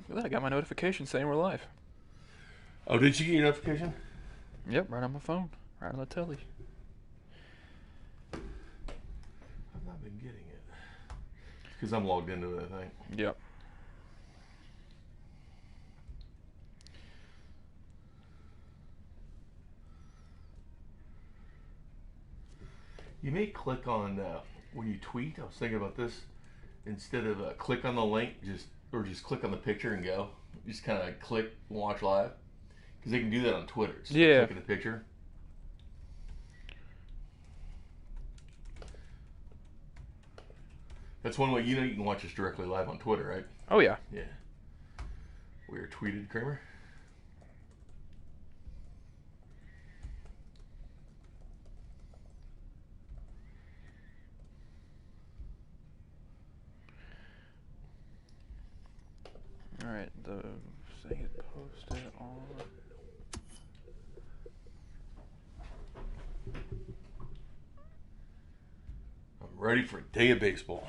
Look at that, I got my notification saying we're live. Oh, did you get your notification? Yep, right on my phone, right on the telly. I've not been getting it. Because I'm logged into that thing. Yep. You may click on, when you tweet, I was thinking about this, instead of click on the link, just click on the picture and go. Just kind of click and watch live. Because they can do that on Twitter. Just yeah. Click in the picture. That's one way, you can watch us directly live on Twitter, right? Oh, yeah. Yeah. We are tweeted, Kramer. Alright, the thing is posted on. I'm ready for a day of baseball.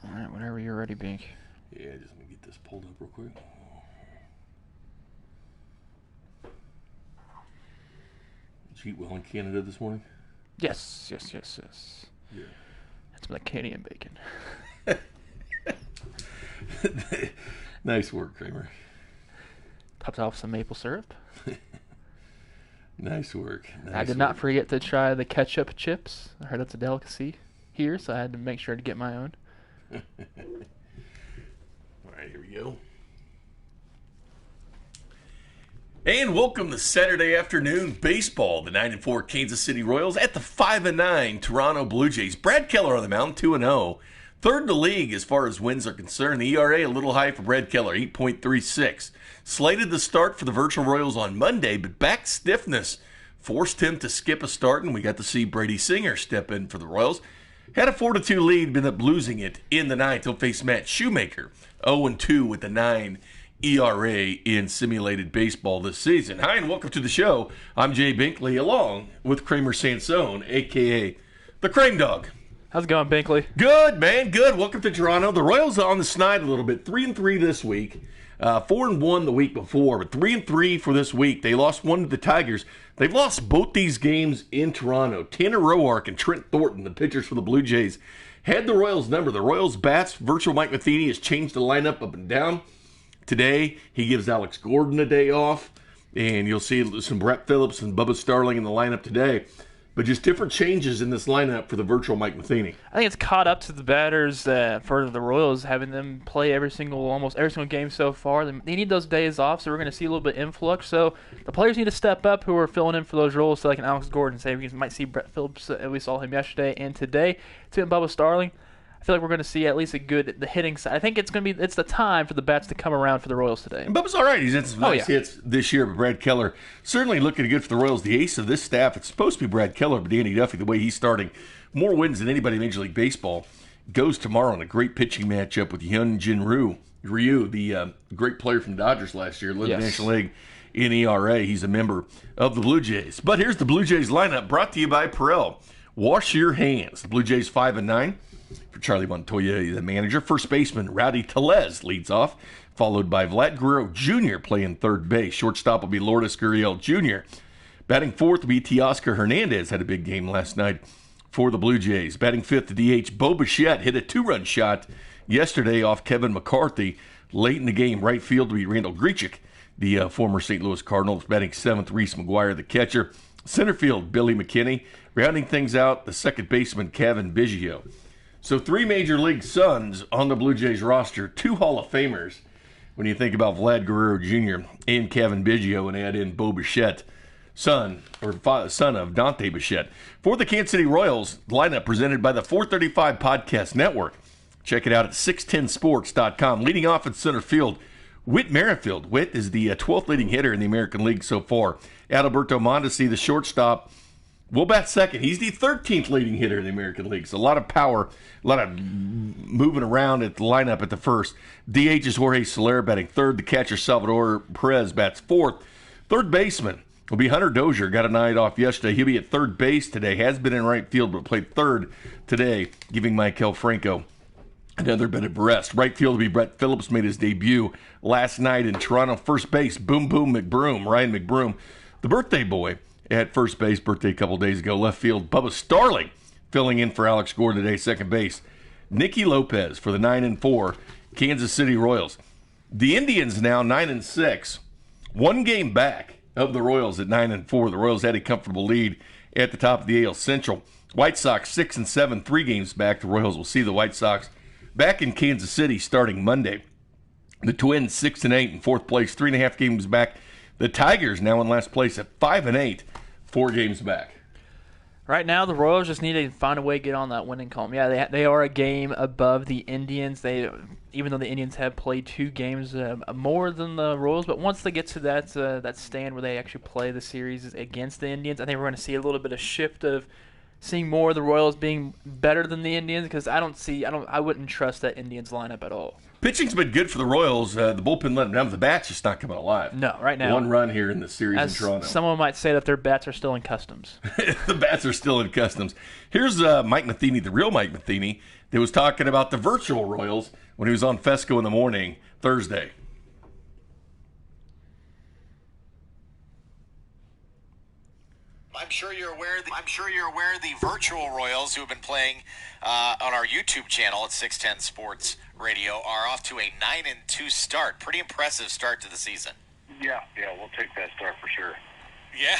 Alright, whenever you're ready, Bink. Yeah, just let me get this pulled up real quick. Did you eat well in Canada this morning? Yes. Yeah. That's like Canadian bacon. Nice work, Kramer. Topped off some maple syrup. Nice work. I did not forget to try the ketchup chips. I heard that's a delicacy here, so I had to make sure to get my own. All right, here we go. And welcome to Saturday afternoon baseball. The 9-4 Kansas City Royals at the 5-9 Toronto Blue Jays. Brad Keller on the mound, 2-0. Third in the league as far as wins are concerned. The ERA a little high for Brad Keller, 8.36. Slated to start for the virtual Royals on Monday, but back stiffness forced him to skip a start, and we got to see Brady Singer step in for the Royals. Had a 4-2 lead, ended up losing it in the ninth. He'll face Matt Shoemaker, 0-2 with the 9 ERA in simulated baseball this season. Hi, and welcome to the show. I'm Jay Binkley, along with Kramer Sansone, a.k.a. the Crane Dog. How's it going, Binkley? Good, man, good. Welcome to Toronto. The Royals are on the snide a little bit. 3-3 this week. 4-1 the week before, but 3-3 for this week. They lost one to the Tigers. They've lost both these games in Toronto. Tanner Roark and Trent Thornton, the pitchers for the Blue Jays, had the Royals number. The Royals bats, virtual Mike Matheny has changed the lineup up and down. Today, he gives Alex Gordon a day off, and you'll see some Brett Phillips and Bubba Starling in the lineup today. But just different changes in this lineup for the virtual Mike Matheny. I think it's caught up to the batters for the Royals, having them play almost every single game so far. They need those days off, so we're going to see a little bit of influx. So the players need to step up who are filling in for those roles, so like an Alex Gordon. Say we might see Brett Phillips. We saw him yesterday and today. To Bubba Starling. I feel like we're going to see at least the hitting side. I think it's the time for the bats to come around for the Royals today. And Bubba's all right. He's had some nice hits this year, but Brad Keller certainly looking good for the Royals. The ace of this staff, it's supposed to be Brad Keller, but Danny Duffy, the way he's starting, more wins than anybody in Major League Baseball, goes tomorrow in a great pitching matchup with Hyun-Jin Ryu, the great player from Dodgers last year, led the National League in ERA. He's a member of the Blue Jays. But here's the Blue Jays lineup brought to you by Perel. Wash your hands. The Blue Jays 5-9. For Charlie Montoya, the manager. First baseman Rowdy Tellez leads off, followed by Vlad Guerrero Jr. playing third base. Shortstop will be Lourdes Gurriel Jr. Batting fourth will be Teoscar Hernandez. Had a big game last night for the Blue Jays. Batting fifth, the DH Bo Bichette hit a two-run shot yesterday off Kevin McCarthy. Late in the game, right field will be Randall Grichuk, the former St. Louis Cardinals. Batting seventh, Reese McGuire, the catcher. Center field, Billy McKinney. Rounding things out, the second baseman, Kevin Biggio. So 3 Major League Sons on the Blue Jays roster, 2 Hall of Famers when you think about Vlad Guerrero Jr. and Kevin Biggio and add in Bo Bichette son of Dante Bichette. For the Kansas City Royals, lineup presented by the 435 Podcast Network. Check it out at 610sports.com. Leading off in center field, Whit Merrifield. Whit is the 12th leading hitter in the American League so far. Adalberto Mondesi, the shortstop, will bat second. He's the 13th leading hitter in the American League. So a lot of power, a lot of moving around at the lineup at the first. DH is Jorge Soler batting third. The catcher, Salvador Perez, bats fourth. Third baseman will be Hunter Dozier. Got a night off yesterday. He'll be at third base today. Has been in right field, but played third today, giving Maikel Franco another bit of rest. Right field will be Brett Phillips, made his debut last night in Toronto. First base, Boom Boom McBroom, Ryan McBroom, the birthday boy at first base, birthday a couple days ago. Left field, Bubba Starling filling in for Alex Gore today. Second base, Nicky Lopez for the 9-4 Kansas City Royals. The Indians now 9-6, one game back of the Royals at 9-4. The Royals had a comfortable lead at the top of the AL Central. White Sox 6-7, 3 games back. The Royals will see the White Sox back in Kansas City starting Monday. The Twins 6-8 in fourth place, 3.5 games back. The Tigers now in last place at 5-8, 4 games back. Right now, the Royals just need to find a way to get on that winning column. Yeah, they are a game above the Indians. Even though the Indians have played 2 games more than the Royals, but once they get to that stand where they actually play the series against the Indians, I think we're going to see a little bit of shift of seeing more of the Royals being better than the Indians, because I wouldn't trust that Indians lineup at all. Pitching's been good for the Royals. The bullpen let them down. The bat's just not coming alive. No, right now. 1 run here in the series in Toronto. Someone might say that their bats are still in customs. The bats are still in customs. Here's Mike Matheny, the real Mike Matheny, that was talking about the virtual Royals when he was on Fesco in the Morning Thursday. I'm sure you're aware the virtual Royals who have been playing on our YouTube channel at 610 Sports Radio are off to a 9-2 start. Pretty impressive start to the season. Yeah, we'll take that start for sure. Yeah,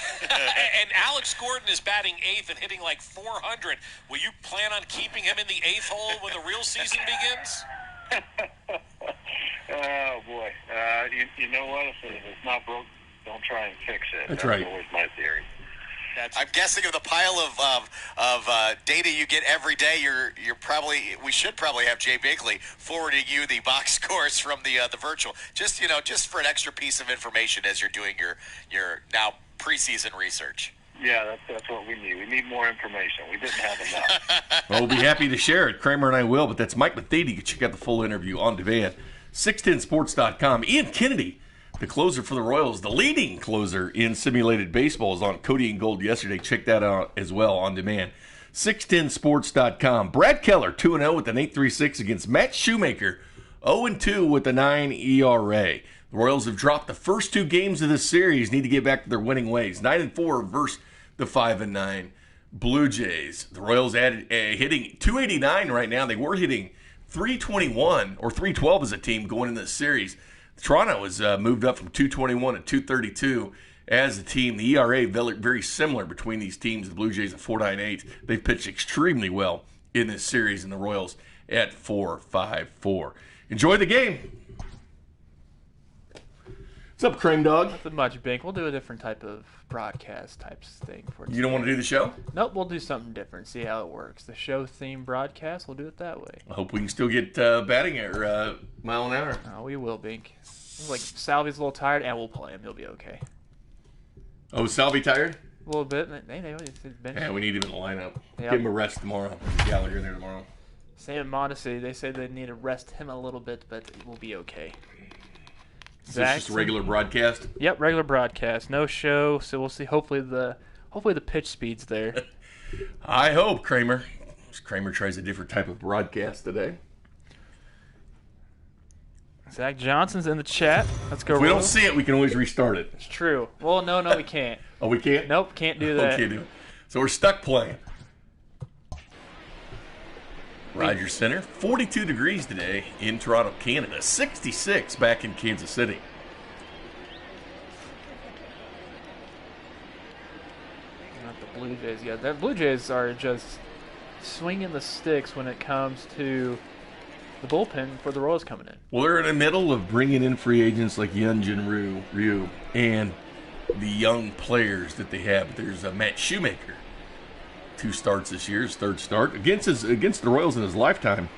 and Alex Gordon is batting 8th and hitting like 400. Will you plan on keeping him in the 8th hole when the real season begins? Oh, boy. You know what? If it's not broke, don't try and fix it. That's right. Always my theory. I'm guessing of the pile of data you get every day, we should probably have Jay Bigley forwarding you the box scores from the virtual, just for an extra piece of information as you're doing your now preseason research. Yeah, that's what we need. We need more information. We didn't have enough. Well, we'll be happy to share it. Kramer and I will, but that's Mike Matheny. You can check out the full interview on demand. 610sports.com. Ian Kennedy, the closer for the Royals, the leading closer in simulated baseball, is on Cody and Gold yesterday. Check that out as well on demand. 610sports.com. Brad Keller, 2-0 with an 8.36 against Matt Shoemaker, 0-2 with a 9 ERA. The Royals have dropped the first 2 games of this series, need to get back to their winning ways. 9-4 versus the 5-9 Blue Jays. The Royals hitting 289 right now. They were hitting 321 or 312 as a team going into this series. Toronto has moved up from 221 to 232 as a team. The ERA very similar between these teams. The Blue Jays at 4.98. They've pitched extremely well in this series, and the Royals at 4.54. Enjoy the game. What's up, Crane Dog? Nothing much, Bink. We'll do a different type of broadcast type thing for today. You don't want to do the show? Nope, we'll do something different. See how it works. The show theme broadcast, we'll do it that way. I hope we can still get batting air mile an hour. Oh, we will, Bink. Like Salvy's a little tired, and we'll play him. He'll be okay. Oh, is Salvy tired? A little bit. Yeah, we need him in the lineup. Yep. Give him a rest tomorrow. Gallagher in there tomorrow. Same at Mondesi. They say they need to rest him a little bit, but we'll be okay. Is this just a regular broadcast? Yep, regular broadcast. No show, so we'll see. Hopefully the pitch speed's there. I hope, Kramer. Kramer tries a different type of broadcast today. Zach Johnson's in the chat. Let's go. If we don't see it, we can always restart it. It's true. Well, no, we can't. Oh, we can't? Nope, can't do that. Okay, do it. So we're stuck playing. Rogers Center, 42 degrees today in Toronto, Canada. 66 back in Kansas City. Not the Blue Jays yet. The Blue Jays are just swinging the sticks when it comes to the bullpen for the Royals coming in. Well, they're in the middle of bringing in free agents like Hyunjin Ryu, and the young players that they have. There's Matt Shoemaker. 2 starts this year, his 3rd start. Against the Royals in his lifetime,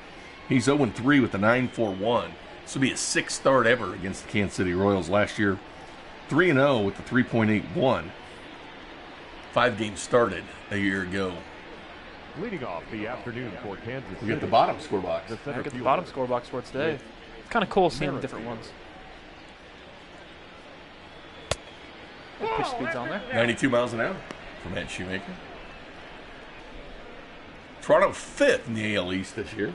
he's 0-3 with a 9.41. This will be his 6th start ever against the Kansas City Royals last year. 3-0 with the 3.81. 5 games started a year ago. Leading off the afternoon for Kansas City. We got the bottom score box. I get the bottom score box for today. It's kind of cool seeing different ones. Pitch speed's on there. 92 miles an hour for Matt Shoemaker. Toronto 5th in the AL East this year.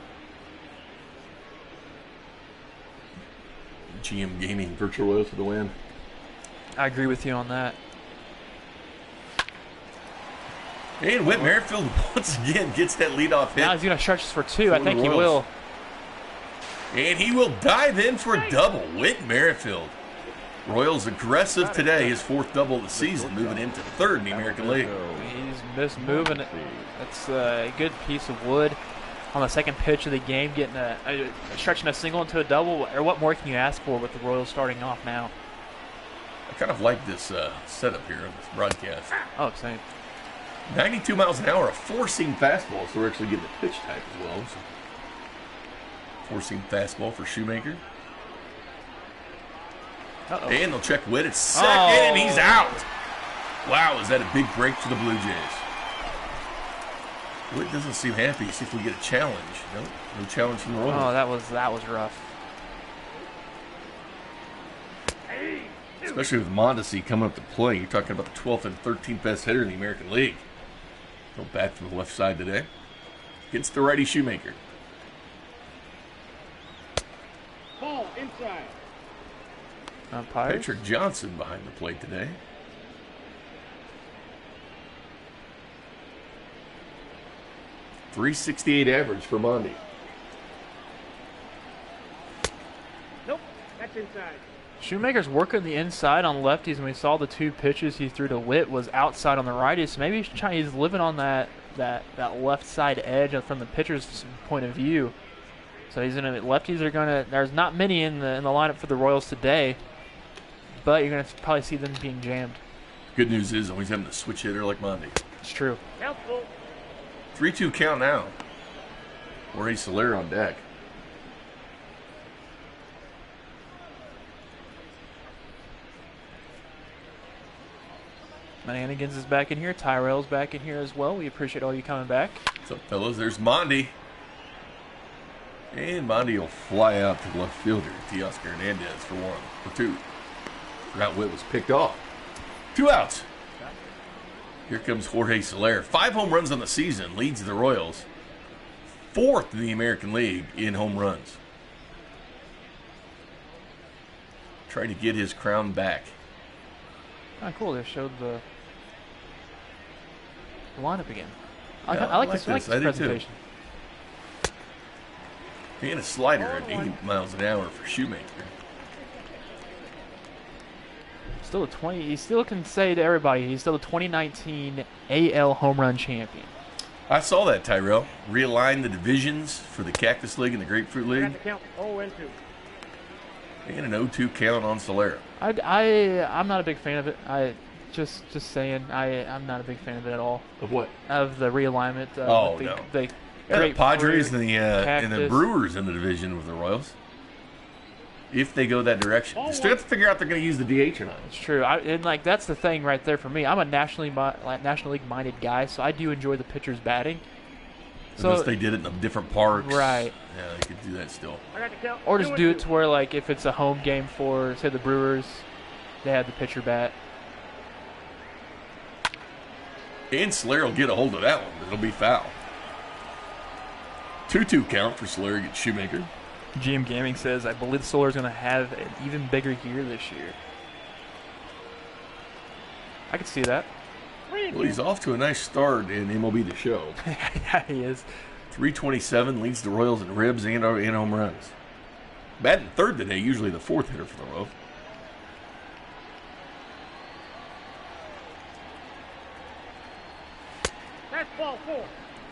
GM Gaming Virtual Royals for the win. I agree with you on that. And Whit Merrifield once again gets that leadoff hit. Now he's going to stretch this for 2. I think he will. And he will dive in for a double. Whit Merrifield. Royals aggressive today, his 4th double of the season, moving him to 3rd in the American League. He's just moving it. That's a good piece of wood on the 2nd pitch of the game, getting stretching a single into a double. Or what more can you ask for with the Royals starting off now? I kind of like this setup here of this broadcast. Oh, same. 92 miles an hour, a 4-seam fastball, so we're actually getting the pitch type as well. So 4-seam fastball for Shoemaker. Uh-oh. And they'll check Whit at 2nd, and he's out. Wow, is that a big break for the Blue Jays? Whit doesn't seem happy. See if we get a challenge. No challenge from the Royals. Oh, that was rough. Especially with Mondesi coming up to play. You're talking about the 12th and 13th best hitter in the American League. Go back from the left side today. Against the righty Shoemaker. Ball inside. Patrick Johnson behind the plate today. .368 average for Mondi. Nope, that's inside. Shoemaker's working the inside on lefties, and we saw the 2 pitches he threw to Whit was outside on the righties. So maybe he's living on that left side edge from the pitcher's point of view. So lefties are gonna. There's not many in the lineup for the Royals today, but you're gonna probably see them being jammed. Good news is always having a switch hitter like Mondi. It's true. 3-2 count now. Jorge Soler on deck. Manigans is back in here. Tyrell's back in here as well. We appreciate all you coming back. What's up, fellas? There's Mondi. And Mondi will fly out to the left fielder, Teoscar Hernandez, for 2. Forgot Whit was picked off. 2 outs. Here comes Jorge Soler. 5 home runs on the season. Leads the Royals. 4th in the American League in home runs. Trying to get his crown back. Oh, cool. They showed the lineup again. Yeah, I like this presentation. And a slider at 80 miles an hour for Shoemaker. Still he still can say to everybody, he's still the 2019 AL home run champion. I saw that, Tyrell. Realign the divisions for the Cactus League and the Grapefruit League. And an 0-2 count on Solera. I'm not a big fan of it. Just saying, I'm not a big fan of it at all. Of what? Of the realignment. No. The Padres and the Brewers in the division with the Royals. If they go that direction, they still have to figure out they're going to use the DH or not. It's true. That's the thing right there for me. I'm a National League minded guy, so I do enjoy the pitchers batting. Unless they did it in different parks. Right. Yeah, they could do that still. Or just do it to where, like, if it's a home game for, say, the Brewers, they have the pitcher bat. And Solera will get a hold of that one, but it'll be foul. 2-2 count for Solera against Shoemaker. GM Gaming says, I believe Soler's going to have an even bigger year this year. I could see that. Well, he's off to a nice start in MLB The Show. Yeah, he is. 327, leads the Royals in ribs and home runs. Batting 3rd today, usually the 4th hitter for the Royals. That's ball 4.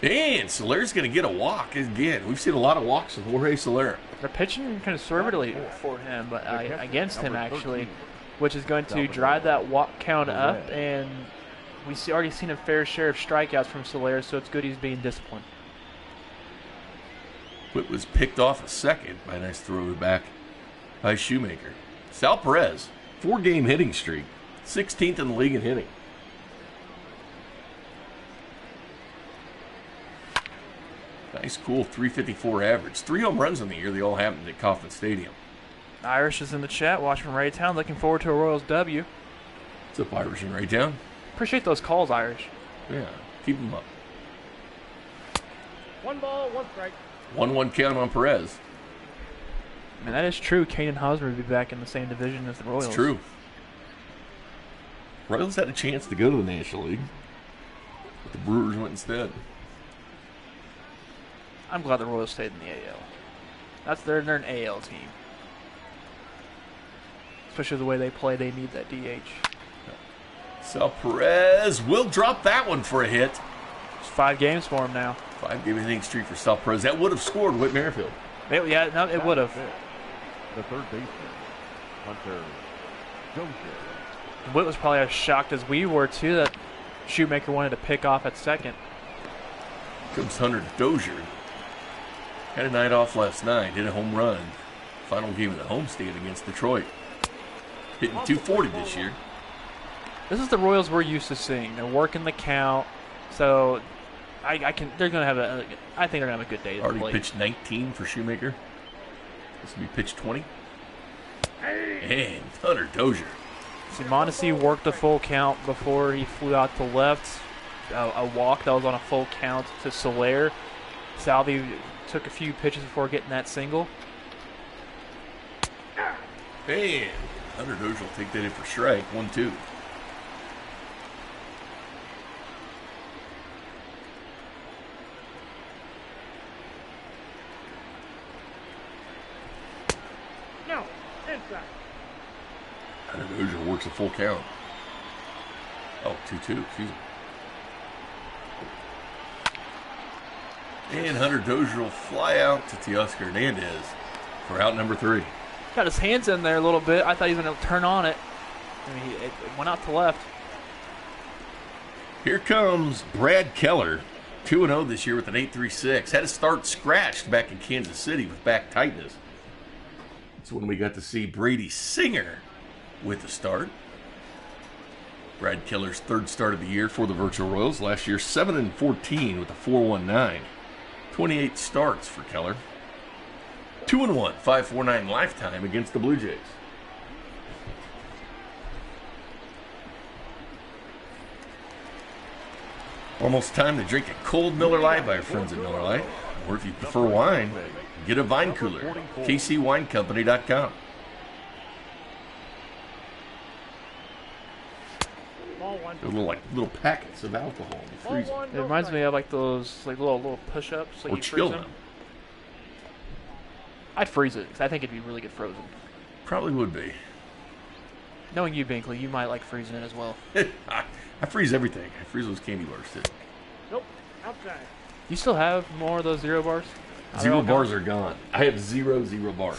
And Solera's going to get a walk again. We've seen a lot of walks with Jorge Solera. They're pitching conservatively for him, but against him, actually. which is going to drive that walk count up, and we already seen a fair share of strikeouts from Soler, so it's good he's being disciplined. Whit was picked off a second by a nice throw back by Shoemaker. Sal Perez, 4-game hitting streak, 16th in the league in hitting. Nice, cool 354 average. 3 home runs in the year. They all happened at Kauffman Stadium. Irish is in the chat, watching from Raytown. Looking forward to a Royals W. What's up, Irish in Raytown? Appreciate those calls, Irish. Yeah, keep them up. 1 ball, 1 strike. 1-1 count on Perez. Man, that is true. Kane and Hosmer would be back in the same division as the Royals. It's true. Royals had a chance to go to the National League, but the Brewers went instead. I'm glad the Royals stayed in the AL. They're an AL team. Especially the way they play, they need that DH. So Perez will drop that one for a hit. It's 5 games for him now. 5-game hitting streak for Sal Perez. That would have scored Whit Merrifield. It would have. The third baseman, Hunter Dozier. Whit was probably as shocked as we were, too, that Shoemaker wanted to pick off at second. Comes Hunter Dozier. Had a night off last night. Hit a home run. Final game of the homestand against Detroit. Hitting 240 this year. This is the Royals we're used to seeing. They're working the count, so I think they're gonna have a good day. Already pitched 19 for Shoemaker. This will be pitch 20. And Hunter Dozier. See, Mondesi worked the full count before he flew out to left. A walk that was on a full count to Soler. Salvi took a few pitches before getting that single. And Hunter Dozier will take that in for strike. 1-2. No, inside. Hunter Dozier works a full count. Oh, 2-2, excuse me. And Hunter Dozier will fly out to Teoscar Hernandez for out number 3. Got his hands in there a little bit. I thought he was going to turn on it. I mean, it went out to left. Here comes Brad Keller, 2-0 this year with an 8.36. Had a start scratched back in Kansas City with back tightness. That's when we got to see Brady Singer with the start. Brad Keller's 3rd start of the year for the Virtual Royals. Last year, 7-14 with a 4.19. 28 starts for Keller. 2-1, 5.49 lifetime against the Blue Jays. Almost time to drink a cold Miller Lite by our friends at Miller Lite. Or if you prefer wine, get a Vine Cooler. KCWineCompany.com. Little packets of alcohol in the freezer. It reminds me of like those little push-ups. Like Or you chill freeze them. I'd freeze it because I think it'd be really good frozen. Probably would be. Knowing you, Binkley, you might like freezing it as well. I freeze everything. I freeze those candy bars too. Nope, outside. You still have more of those 0 bars? Are they Zero all bars gone? are gone. I have zero bars.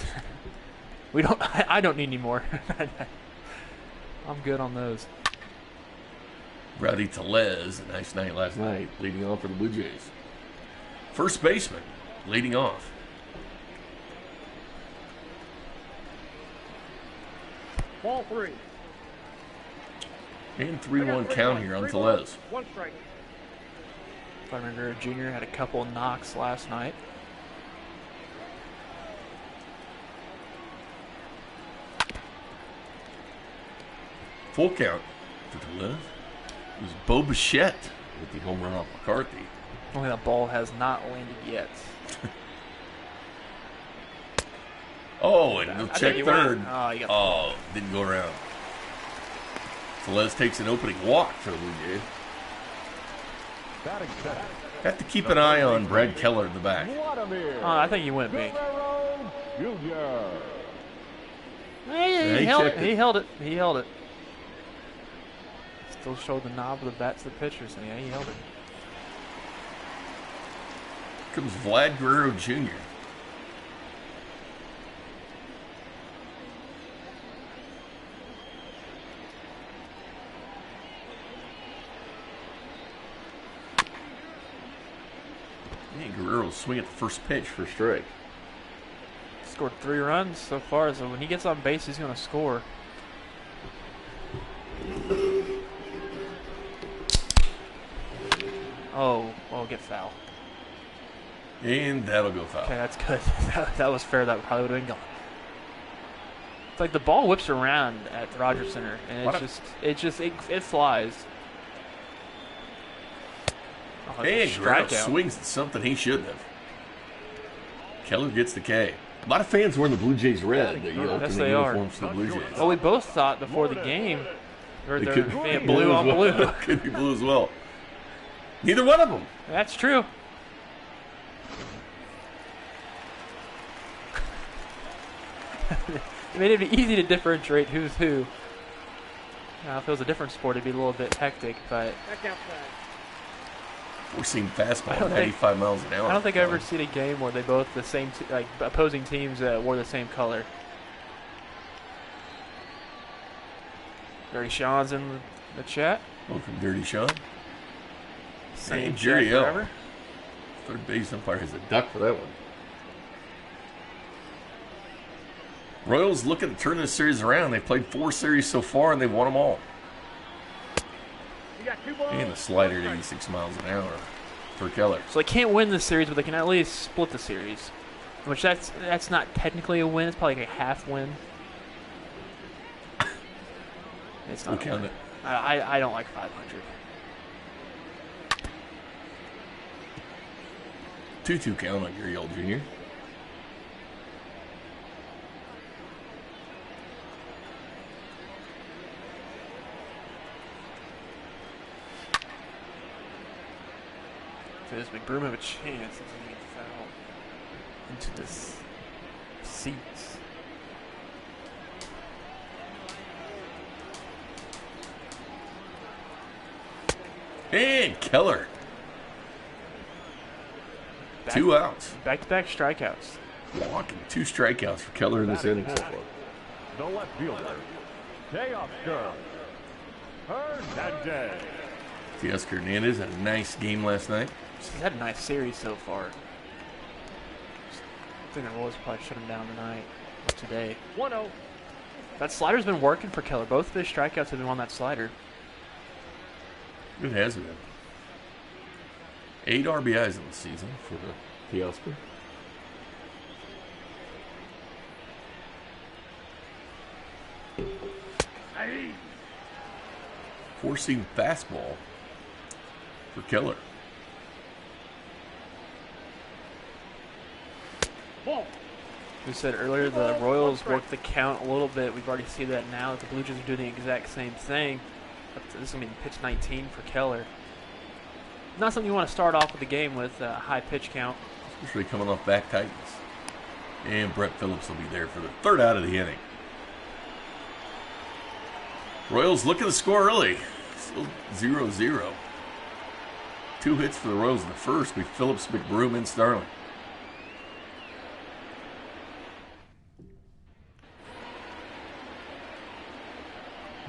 We don't. I don't need any more. I'm good on those. Rowdy Tellez, a nice night last night, leading off for the Blue Jays. First baseman, leading off. Ball 3. And 3-1 count here on Tellez. 1 strike. Vladimir Guerrero Jr. had a couple of knocks last night. Full count for Tellez. It was Bo Bichette with the home run off McCarthy. Only that ball has not landed yet. Oh, and he'll check third. Oh, Didn't go around. Tellez takes an opening walk for the Blue Jays. Have to keep an eye on Brad Keller in the back. I think he went big. Yeah, He held it. He held it. Still showed the knob of the bat to the pitchers, and yeah, he held it. Comes Vlad Guerrero Jr. swing at the first pitch for a strike. Scored 3 runs so far, so when he gets on base, he's going to score. Oh, get foul. And that'll go foul. Okay, that's good. that was fair. That probably would have been gone. It's like the ball whips around at the Rogers Center, and it flies. Oh, hey, Grouch swings at something he shouldn't have. Keller gets the K. A lot of fans wearing the Blue Jays red. Yes, they are. For the Blue Jays. Well, we both thought before the game they're could blue on blue. Could be blue as well. Neither one of them. That's true. It made it easy to differentiate who's who. Now, if it was a different sport, it'd be a little bit hectic, but... We're seeing fastball at 85 miles an hour. I don't think I've ever seen a game where they both the same, opposing teams wore the same color. Dirty Sean's in the chat. Welcome, Dirty Sean. Same Jerry chat L. forever. Third base umpire has a duck for that one. Royals looking to turn this series around. They've played 4 series so far, and they've won them all. And the slider at 86 miles an hour for Keller. So they can't win the series, but they can at least split the series. Which that's not technically a win. It's probably like a half win. It's not. We'll count it. I don't like 500. 2-2 count on Gurriel Jr. Does McBroom have a chance if he gets foul into this seats? And Keller. 2 outs. Back-to-back strikeouts. Walking 2 strikeouts for Keller in this inning so far. The left fielder, Teoscar Hernandez. Teoscar Hernandez had a nice game last night. He's had a nice series so far. I think the Royals probably shut him down tonight or today. 1-0. That slider's been working for Keller. Both of his strikeouts have been on that slider. It has been. 8 RBIs in the season for the Teoscar. Four-seam fastball for Keller. We said earlier the Royals worked the count a little bit. We've already seen that now. The Blue Jays are doing the exact same thing. But this is going to be pitch 19 for Keller. Not something you want to start off with the game with a high pitch count. Especially coming off back Titans. And Brett Phillips will be there for the 3rd out of the inning. Royals looking to score early. Still 0-0. 2 hits for the Royals in the first with Phillips, McBroom, and Starling.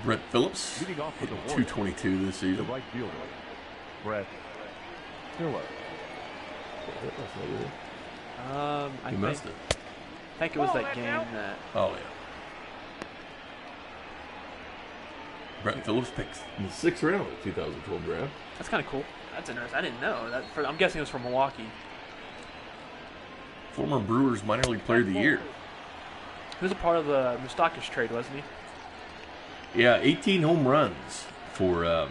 Brett Phillips, Leading off with the 222 this season. The right fielder, Brad Keller. I think it was that game that. Oh, yeah. Brett Phillips picked in the 6th round of the 2012 draft. That's kind of cool. That's interesting. I didn't know that. I'm guessing it was from Milwaukee. Former Brewers minor league player of the year. He was a part of the Moustakas trade, wasn't he? Yeah, 18 home runs for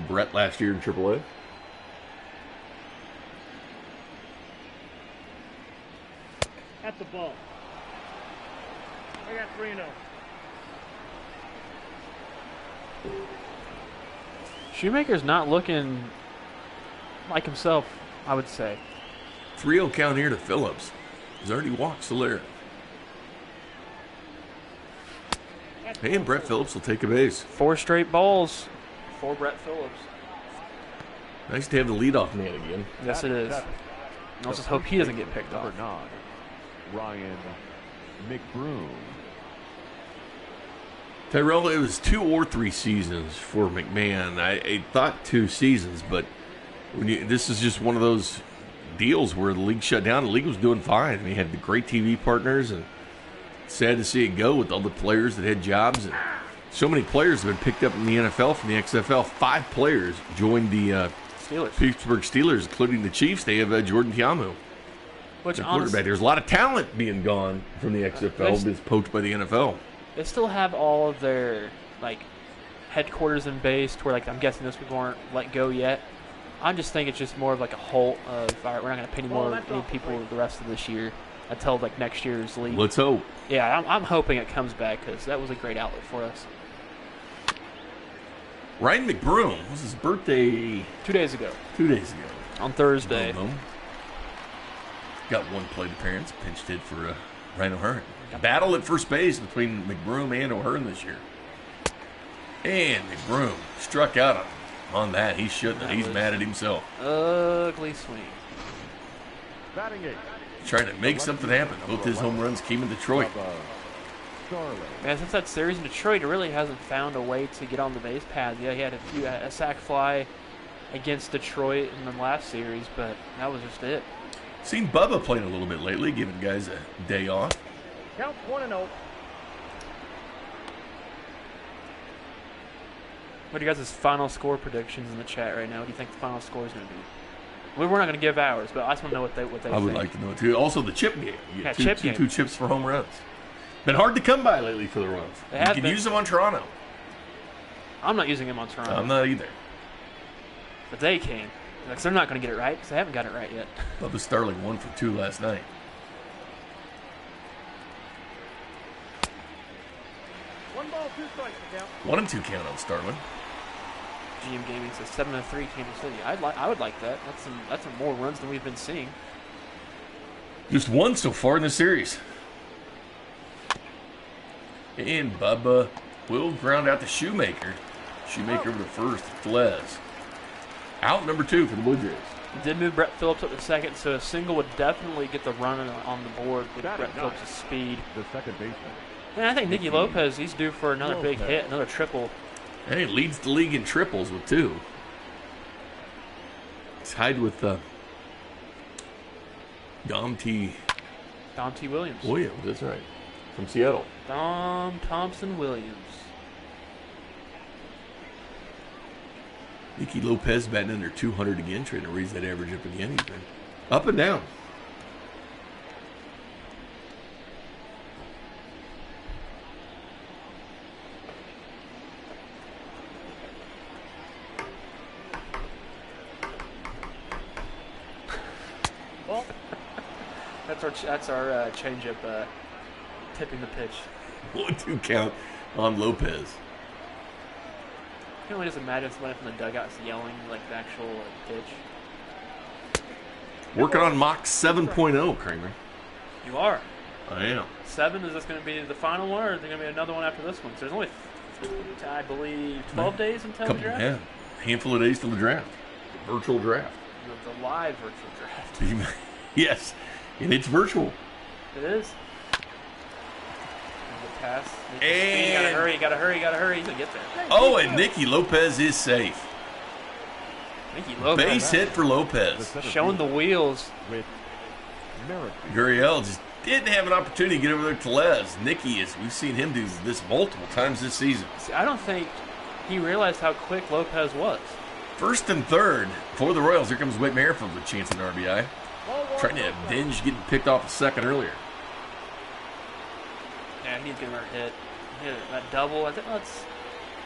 Brett last year in AAA. At the ball. I got 3-0. Shoemaker's not looking like himself, I would say. 3-0 count here to Phillips. He's already walked Solera. And Brett Phillips will take a base. 4 straight balls for Brett Phillips. Nice to have the leadoff man again. Yes, it is. I'll just hope he doesn't get picked off. Number 9, Ryan McBroom. Tyrell, it was 2 or 3 seasons for McMahon. I thought 2 seasons, but this is just one of those deals where the league shut down. The league was doing fine. I mean, had the great TV partners, and sad to see it go with all the players that had jobs. And so many players have been picked up in the NFL from the XFL. 5 players joined the Pittsburgh Steelers, including the Chiefs. They have Jordan Tiamu, which quarterback. There's a lot of talent being gone from the XFL that's poached by the NFL. They still have all of their headquarters and base, to where I'm guessing those people aren't let go yet. I just think it's just more of a halt of, all right, we're not going to pay any people the rest of this year until next year's league. Let's hope. Yeah, I'm hoping it comes back, because that was a great outlet for us. Ryan McBroom was his birthday 2 days ago. 2 days ago. On Thursday. Got one plate appearance, pinched hit for Ryan O'Hearn. Battle at first base between McBroom and O'Hearn this year. And McBroom struck out on that. He shouldn't have. He's mad at himself. Ugly swing. Batting 8. Trying to make something happen. Both his home runs came in Detroit. Man, since that series in Detroit, he really hasn't found a way to get on the base path. Yeah, he had a sac fly against Detroit in the last series, but that was just it. Seen Bubba playing a little bit lately, giving guys a day off. Count 1-0. What are you guys' final score predictions in the chat right now? What do you think the final score is going to be? We're not going to give ours, but I just want to know what they think. I would like to know it too. Also, the chip game. Yeah, chip game. 2 chips for home runs. Been hard to come by lately for the runs. You can use them on Toronto. I'm not using them on Toronto. I'm not either. But they can. They're not going to get it right, because they haven't got it right yet. Bubba Starling 1 for 2 last night. 1 ball, 2 strikes to count. 1 and 2 count on Starling. GM Gaming says 7-3 Kansas City. I would like that. That's some more runs than we've been seeing. Just 1 so far in the series. And Bubba will ground out to Shoemaker. Shoemaker over the first. Tellez. Out number 2 for the Blue Jays. Did move Brett Phillips up to second, so a single would definitely get the run on the board with Brett Phillips' speed. The second baseman. And I think Nicky Lopez, he's due for another big hit, another triple. And he leads the league in triples with 2. He's tied with Dom T. Williams. Williams, that's right. From Seattle. Dom Thompson Williams. Nicky Lopez batting under 200 again, trying to raise that average up again. He's been up and down. Well, that's our changeup tipping the pitch. 1-2 count on Lopez. I can only just imagine somebody from the dugout is yelling the actual pitch. Working on Mach 7.0, Kramer. You are. I am. 7, is this going to be the final one, or is there going to be another one after this one? So there's only, I believe, 12 days until the draft? Yeah, handful of days till the draft. The virtual draft. The live virtual draft. Yes, and it's virtual. It is. Pass. And you gotta hurry. He's gonna get there. Oh, and Nicky Lopez is safe. Nicky Lopez. Base hit for Lopez. Showing the wheels. With Merrifield. Gurriel just didn't have an opportunity to get over there to Les. Nicky we've seen him do this multiple times this season. See, I don't think he realized how quick Lopez was. First and third for the Royals. Here comes Whit Merrifield with a chance at an RBI. Trying to avenge getting picked off a second earlier. Yeah, he needs to get another hit. That double. I think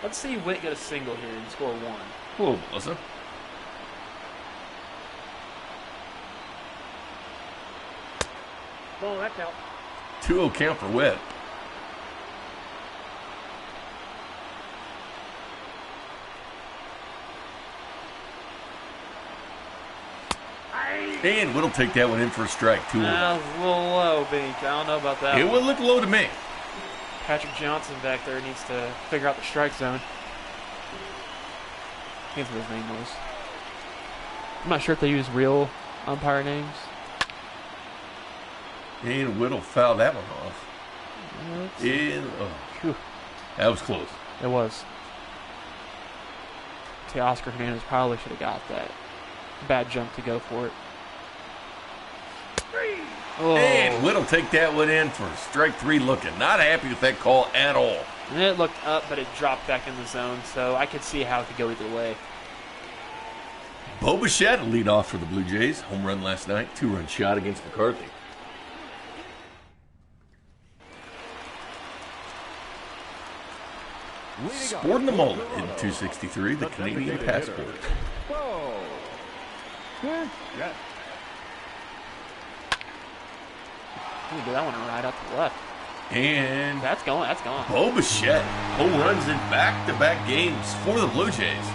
let's see Whit get a single here and score 1. Whoa, Melissa. Oh, that count. 2-0 count for Whit. And Whit'll take that one in for a strike. 2-0. That was a little low, Bink. I don't know about that. It would look low to me. Patrick Johnson back there needs to figure out the strike zone. I can't think what his name was. I'm not sure if they use real umpire names. And Whit'll foul that one off. That was close. It was. Oscar Hernandez probably should have got that bad jump to go for it. Oh. And Whit will take that one in for strike 3 looking. Not happy with that call at all. It looked up, but it dropped back in the zone, so I could see how it could go either way. Bo Bichette will lead off for the Blue Jays. Home run last night. 2-run shot against McCarthy. Sporting the mullet in 263, the Canadian passport. Yes. Ooh, that one right out to the left. And That's going. That's gone. Bo Bichette home runs in back-to-back games for the Blue Jays.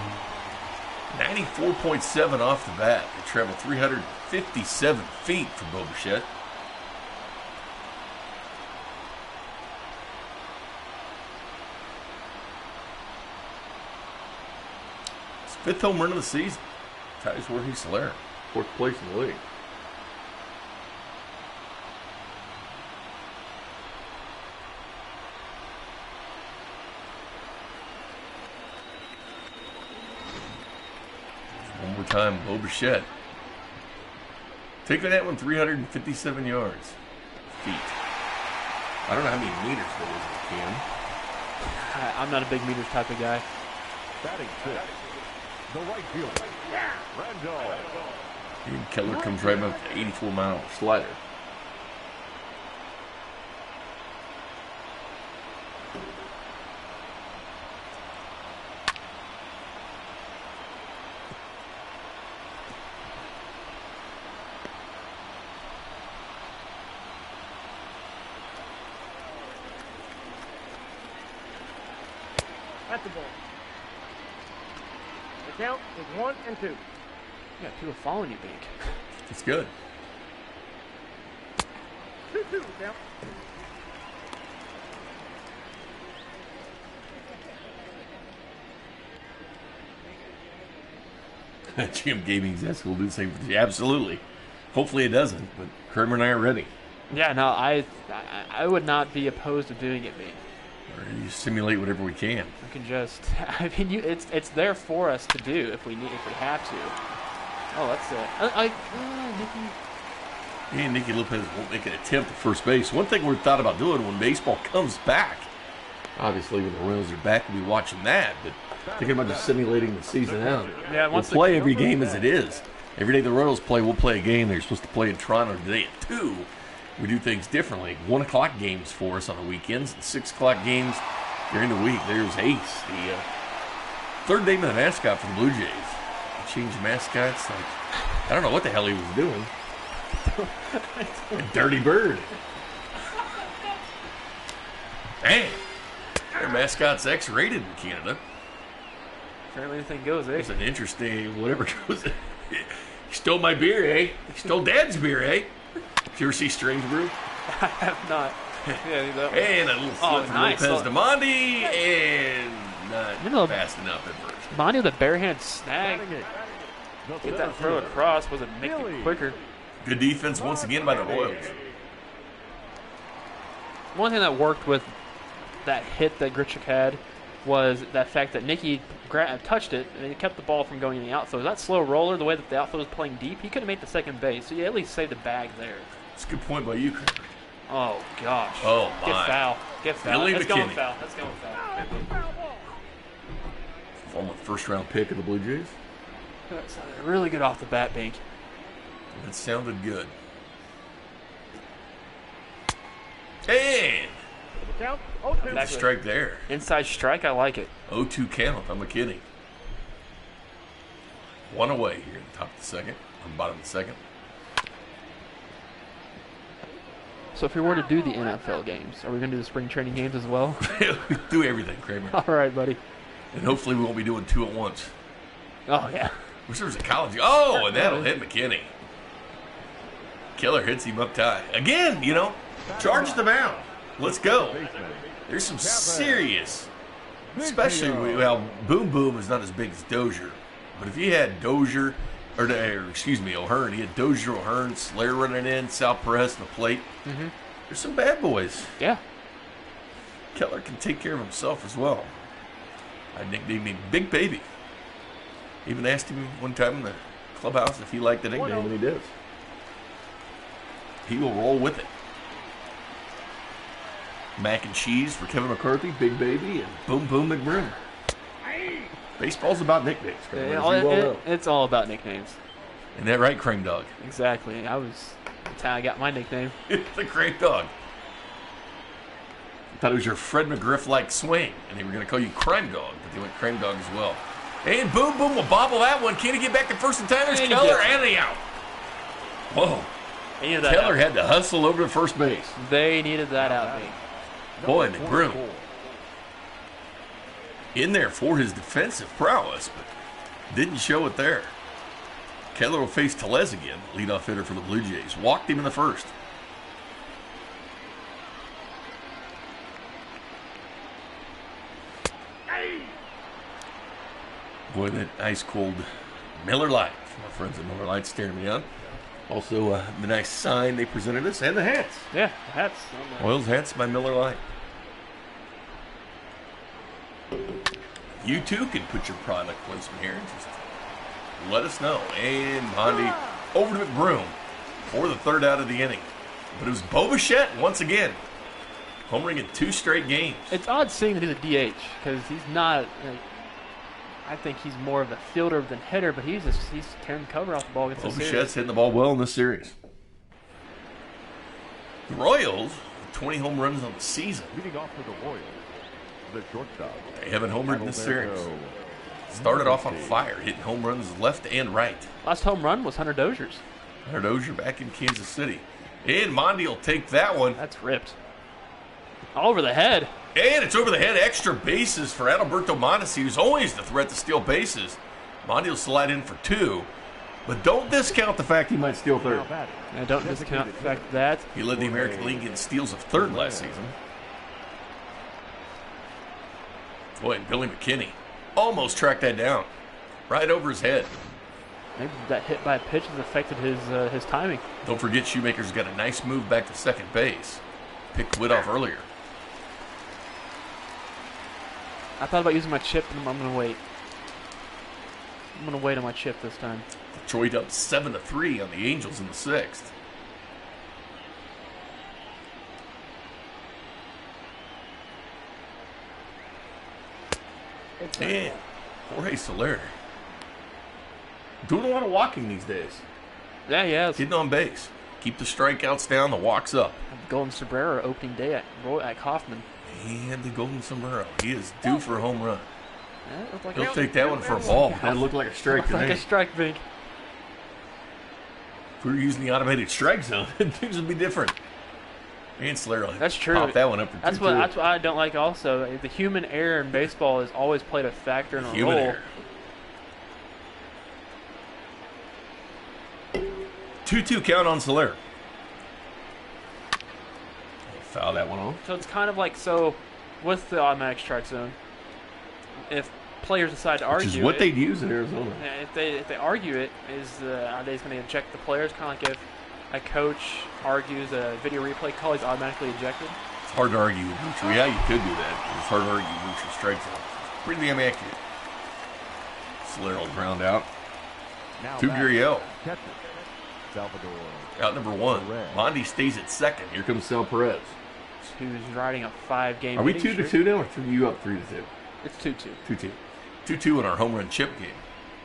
94.7 off the bat. They travel 357 feet for Bo Bichette. His 5th home run of the season. Ties Jorge Soler. 4th place in the league. One more time, Bo Bichette. Taking that one 357 yards. Feet. I don't know how many meters that is in a can. I'm not a big meters type of guy. Batting 6. The right fielder. Randall. And Keller comes right up to 84-mile slider. At the ball. The count is 1 and 2. You got people following you, Bink. It's good. 2-2 count. Jim Gaming's asked will do the same for you. Absolutely. Hopefully it doesn't, but Kramer and I are ready. Yeah, no, I would not be opposed to doing it, Bink. Or you simulate whatever we can. We can just. I mean, it's there for us to do if we have to. Oh, that's it. Nikki. And Nicky Lopez won't make an attempt at first base. One thing we've thought about doing when baseball comes back, obviously when the Royals are back, we'll be watching that, but thinking about just simulating the season out. Yeah, we'll play every game as it is. Every day the Royals play, we'll play a game. They're supposed to play in Toronto today at 2. We do things differently. 1 o'clock games for us on the weekends, and 6 o'clock games during the week. There's Ace, the third name of the mascot for the Blue Jays. Changed mascots. Like, I don't know what the hell he was doing. A dirty bird. Man, their mascot's X-rated in Canada. Apparently anything goes, eh? It's an interesting whatever goes. You stole my beer, eh? You stole Dad's beer, eh? Did you ever see Strange Brew? I have not. Yeah, and a little slip from nice. Lopez to Mondi, and not fast enough at first. Mondi with a bare-hand snag. Get that throw across. Was it make it quicker? Good defense once again by the Royals. One thing that worked with that hit that Grichuk had was that fact that Nicky touched it and it kept the ball from going in the outfield. That slow roller, the way that the outfield was playing deep, he could have made the second base. So you at least saved the bag there. That's a good point by you, Kramer. Oh, gosh. Oh, my. Get foul. Get foul. Billy Let's McKinney. go with foul. Let's go with foul. Former first-round pick of the Blue Jays. That sounded really good off the bat, Bink. That sounded good. And Count 0-2. a strike there. Inside strike, I like it. 0-2 count on McKinney. 1 away here in the top of the second, on bottom of the second. So if we were to do the NFL games, are we going to do the spring training games as well? Do everything, Kramer. All right, buddy. And hopefully we won't be doing 2 at once. Oh, yeah. Wish there was a college. Oh, and that'll hit McKinney. Keller hits him up high. Again, charge the mound. Let's go. There's some serious, especially, Boom Boom is not as big as Dozier. But if you had Dozier, O'Hearn, he had Dozier, O'Hearn, Slayer running in, Sal Perez to the plate. Mm-hmm. There's some bad boys. Yeah. Keller can take care of himself as well. I nicknamed him Big Baby. Even asked him one time in the clubhouse if he liked the nickname, and he does. he will roll with it. Mac and cheese for Kevin McCarthy, Big Baby, and Boom Boom McBroom. Baseball's about nicknames. It's all about nicknames. Isn't that right, Cream Dog? Exactly. That's how I got my nickname. The Cream Dog. I thought it was your Fred McGriff-like swing, and they were going to call you Crime Dog, but they went Cream Dog as well. And Boom Boom will bobble that one. Can he get back to first in time? There's Keller and the out. Whoa. Keller had to hustle over to first base. They needed that out. Boy, McBroom in there for his defensive prowess, but didn't show it there. Keller will face Tellez again, leadoff hitter for the Blue Jays. Walked him in the first. Boy, that ice cold Miller Lite. My friends at Miller Lite staring me out. Also, the nice sign they presented us and the hats. Yeah, the hats. Oils hats by Miller Lite. You too can put your product placement here. Just let us know. And Bondi over to McBroom for the third out of the inning. But it was Bo Bichette once again, homering in 2 straight games. It's odd seeing that he's a DH because he's not. I think he's more of a fielder than hitter, but he's tearing cover off the ball against the series. Bichette's hitting the ball well in this series. The Royals, 20 home runs on the season. Leading off for the Royals, the shortstop. They haven't homered in this series. Started off on fire, hitting home runs left and right. Last home run was Hunter Dozier's. Hunter Dozier back in Kansas City. And Mondi will take that one. That's ripped. All over the head. And it's over the head. Extra bases for Adalberto Mondesi, who's always the threat to steal bases. Mondi will slide in for 2. But don't discount the fact he might steal third. And don't discount the fact that he led the American League in steals of third last season. Boy, and Billy McKinney almost tracked that down. Right over his head. Maybe that hit by a pitch has affected his timing. Don't forget Shoemaker's got a nice move back to second base. Picked Whit off earlier. I thought about using my chip, and I'm going to wait. I'm going to wait on my chip this time. Detroit up 7-3 on the Angels in the 6th. And Jorge Soler doing a lot of walking these days. Yeah, he has. Getting on base. Keep the strikeouts down, the walks up. Golden Sombrero opening day at Kaufman. And the Golden Sombrero. He is due for a home run. Yeah, like he'll take that one for a ball. That looked like a strike to me. Like a strike, big. If we were using the automated strike zone, things would be different. And Soler, that's true. Pop that one up for 2-2. That's what I don't like also. The human error in baseball has always played a factor in a human role. Error. 2-2 count on Soler. Foul that one off. So it's kind of like, with the automatic strike zone, if players decide to argue Which is what they'd use in Arizona. If they argue it, are they going to eject the players? Kind of like if a coach argues a video replay call, he's automatically ejected. It's hard to argue with neutral. Yeah, you could do that. It's hard to argue with neutral strike zone. Pretty damn accurate. Soler will ground out. To Gurriel. Salvador. Out number 1. Mondi stays at second. Here comes Sal Perez. Who's riding a 5-game. Are we 2-2 now, or are you up 3-2? It's 2-2. 2-2. 2-2 in our home run chip game.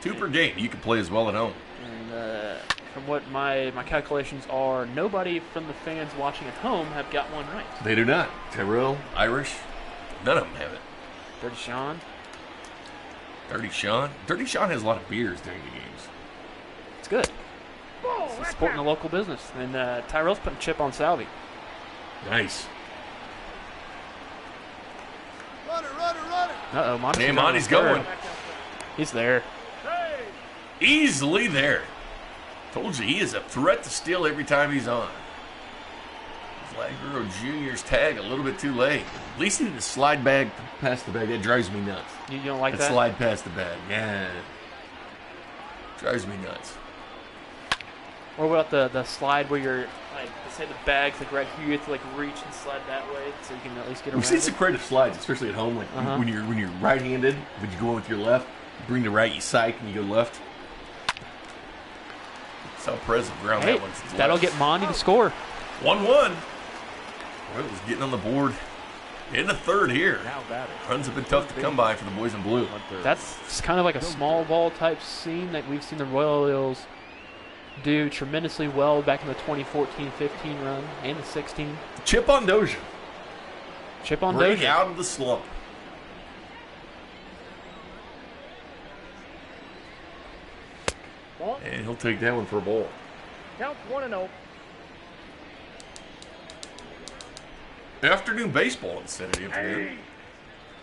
2 per game. You can play as well at home. And from what my calculations are, nobody from the fans watching at home have got one right. They do not. Tyrell, Irish, none of them have it. Dirty Sean. Dirty Sean. Dirty Sean has a lot of beers during the games. It's good. It's supporting the local business. And Tyrell's putting a chip on Salvi. Nice. Uh-oh, Monty's going. He's there. Easily there. Told you, he is a threat to steal every time he's on. Flagro Jr.'s tag a little bit too late. At least he didn't slide back past the bag. That drives me nuts. You don't like that? Slide past the bag. Yeah. Drives me nuts. Or what about the slide where you're, like, say the bag's like right here, you have to like reach and slide that way so you can at least get around. We've seen some creative slides, especially at home. Like when you're right-handed, but you go in with your left, you bring the right, you psych, and you go left. That's how Perez will ground that one. That'll get Mondi to score. 1-1. Royals getting on the board in the third here. Now batting. Runs have been tough to come by for the boys in blue. That's kind of like a small ball type scene that we've seen the Royals do tremendously well back in the 2014-15 run and the 16. Chip on Dozier. Chip on Break Dozier. out of the slump. Ball. And he'll take that one for a ball. Count 1-0. Afternoon baseball instead of the afternoon.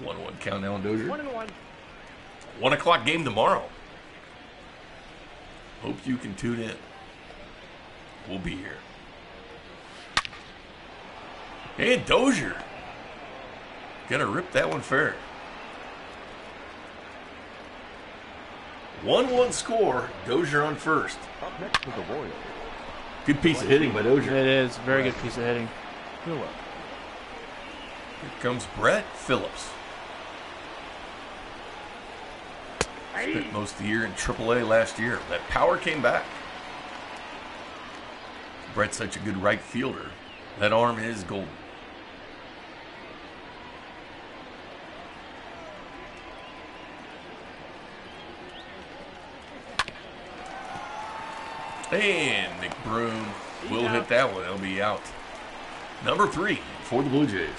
1-1 count now on Dozier. 1-1. 1 o'clock game tomorrow. Hope you can tune in. We'll be here. And Dozier. Gonna rip that one fair. 1-1 score. Dozier on first. Up next to the Royals. Good piece of hitting by Dozier. It is. Very good piece of hitting. Phillips. Here comes Brett Phillips. Spent most of the year in AAA last year. That power came back. Brett's such a good right fielder. That arm is golden. And McBroom will hit that one. It'll be out. Number 3 for the Blue Jays.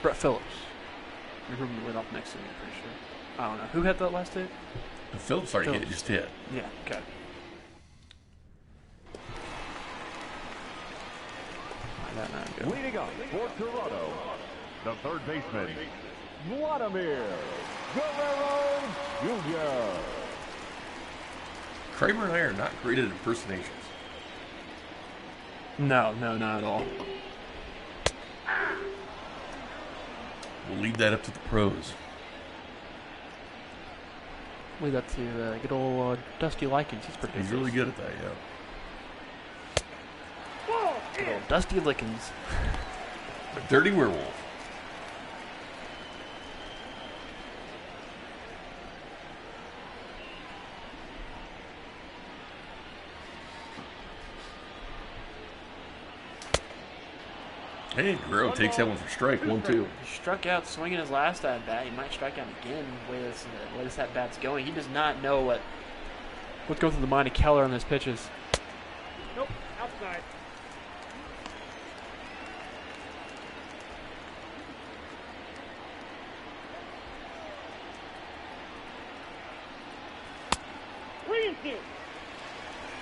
Brett Phillips. Who went up next to me, I'm pretty sure. I don't know. Who had that last hit? Phillips already hit, just hit. Yeah, okay. Leading up for Toronto, the third baseman, Vladimir Guerrero Jr. Kramer and I are not great at impersonations. No, not at all. We'll leave that up to the pros. Leave that to good old Dusty Likens. He's pretty He's really good at that, yeah. Good old Dusty Likens. A dirty werewolf. Hey, Guerrero takes that one for strike. 1-2. He struck out swinging his last at bat. He might strike out again the way this at bat's going. He does not know what's going through the mind of Keller on his pitches. Nope. Outside.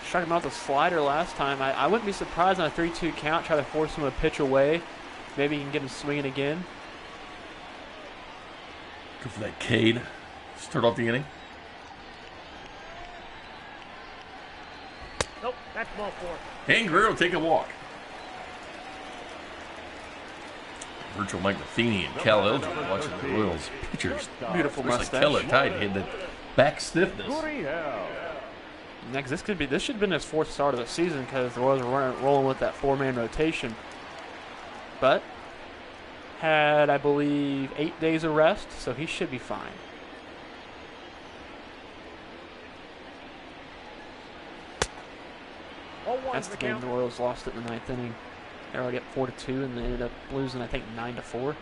Struck him out with a slider last time. I wouldn't be surprised on a 3-2 count. Try to force him to pitch away. Maybe you can get him swinging again. Go for that Cade. Start off the inning. Nope. That's ball 4. And Guerrero take a walk. Virtual Mike Matheny and Cal Eldred watching the Royals pitchers. Beautiful Especially mustache. Keller tight had that back stiffness. Next, this should have been his 4th start of the season because the Royals were rolling with that 4-man rotation. But had, I believe, 8 days of rest, so he should be fine. That's the game the Royals lost it in the 9th inning. They were already up 4-2, and they ended up losing, I think, 9-4.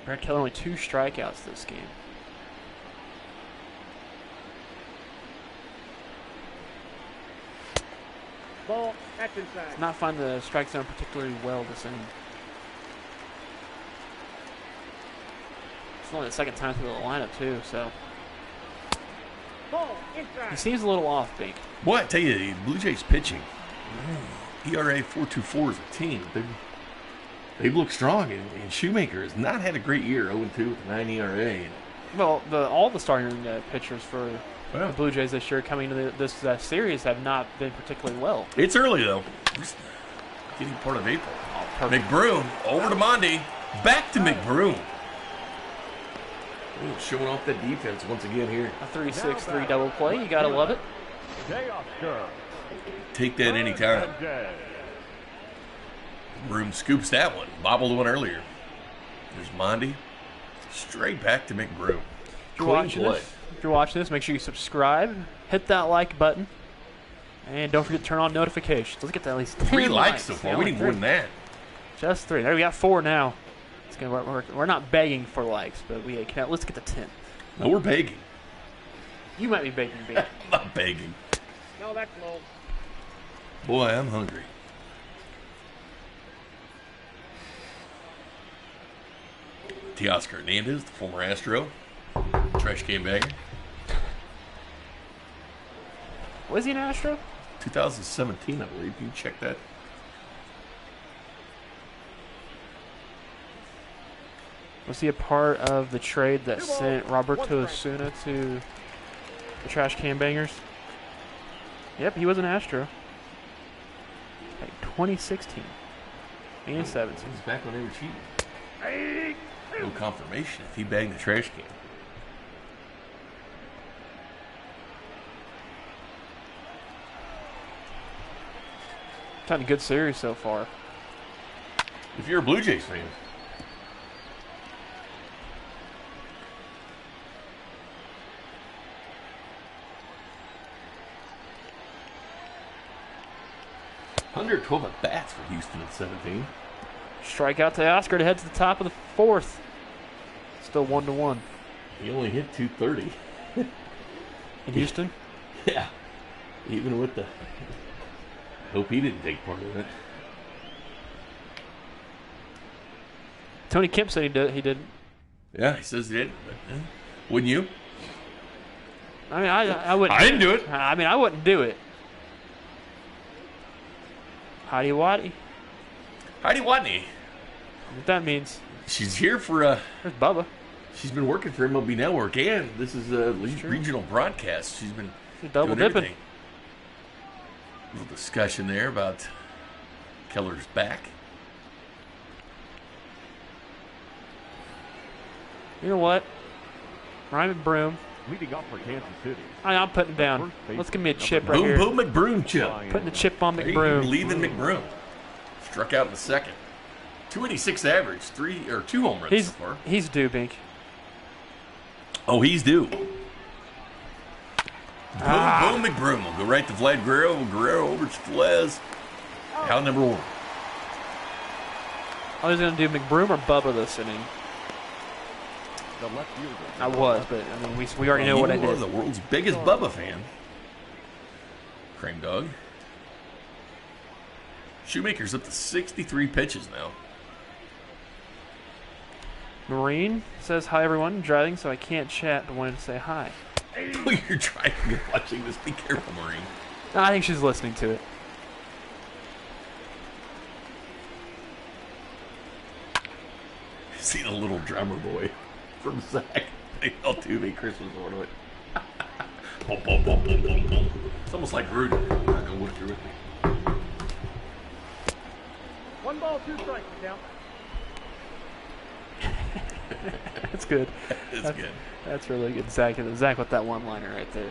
Brad Keller only 2 strikeouts this game. Ball. That's inside. Not find the strike zone particularly well this inning. It's only the 2nd time through the lineup too, so Ball. Inside. he seems a little off, Bink. Boy, I tell you, the Blue Jays pitching. ERA 4.24 as a team. They've looked strong, and Shoemaker has not had a great year. 0-2 with a 9 ERA. Well, all the starting pitchers for Well, the Blue Jays this year coming into this series have not been particularly well. it's early, though. Just getting part of April. Perfect. McBroom over to Mondi. Back to McBroom. Ooh, showing off that defense once again here. A 3-6-3 double play. You gotta love it. Take that anytime. Broom scoops that one. Bobbled one earlier. There's Mondi. Straight back to McBroom. If you're watching this, make sure you subscribe, hit that like button, and don't forget to turn on notifications. Let's get to at least 10 3 likes so far. We need more than that. Just 3. There, we got 4 now. We're not begging for likes, but let's get to 10. No, we're begging. You might be begging, B. I'm not begging. No, that's low. Boy, I'm hungry. Teoscar Hernandez, the former Astro. Trash can bagger. Was he an Astro? 2017, I believe. You can check that. Was he a part of the trade that sent Roberto Osuna to the Trash Can Bangers? Yep, he was an Astro. Like 2016 and 17. He's back when they were cheating. No confirmation if he banged the trash can. Had a good series so far. If you're a Blue Jays fan. Under 12 at bats for Houston at 17. Strikeout to Oscar to head to the top of the 4th. Still 1-1. He only hit 230. In Houston? Yeah. Even with the... Hope he didn't take part of it. Tony Kemp said he didn't. Yeah, he says he did. But, wouldn't you? I mean, I wouldn't. I didn't do it. I mean, I wouldn't do it. Heidi Waddy. Heidi Watney. What that means? She's here for... There's Bubba. She's been working for MLB Network, and this is a regional broadcast. She's been double doing dipping. everything. A little discussion there about Keller's back. You know what? Ryan McBroom. Leading off for Kansas City. I'm putting down. Let's give me a chip right Boom, here. boom, McBroom chip. Putting the chip on There you McBroom. believe in McBroom. Struck out in the second. 286 average, 2 home runs so far. He's due, Bink. Oh, he's due. Boom, boom, McBroom. We'll go right to Vlad Guerrero. Guerrero over to Tellez. Out number 1. I was going to do McBroom or Bubba this inning. The left fielder. I was, but I mean, we already know what I You are did. the world's biggest Bubba fan. Cream Dog. Shoemaker's up to 63 pitches now. Marine says, hi, everyone. Driving, so I can't chat, but wanted to say hi. You're driving and watching this. Be careful, Marine. I think she's listening to it. See the little drummer boy from Zach. They all do me Christmas ornament. Boom, boom, boom, boom, boom, boom. It's almost like Rudy. I'm not going to work through with me. 1 ball, 2 strikes, count. That's good. That's good. That's really good. Zach with that one-liner right there.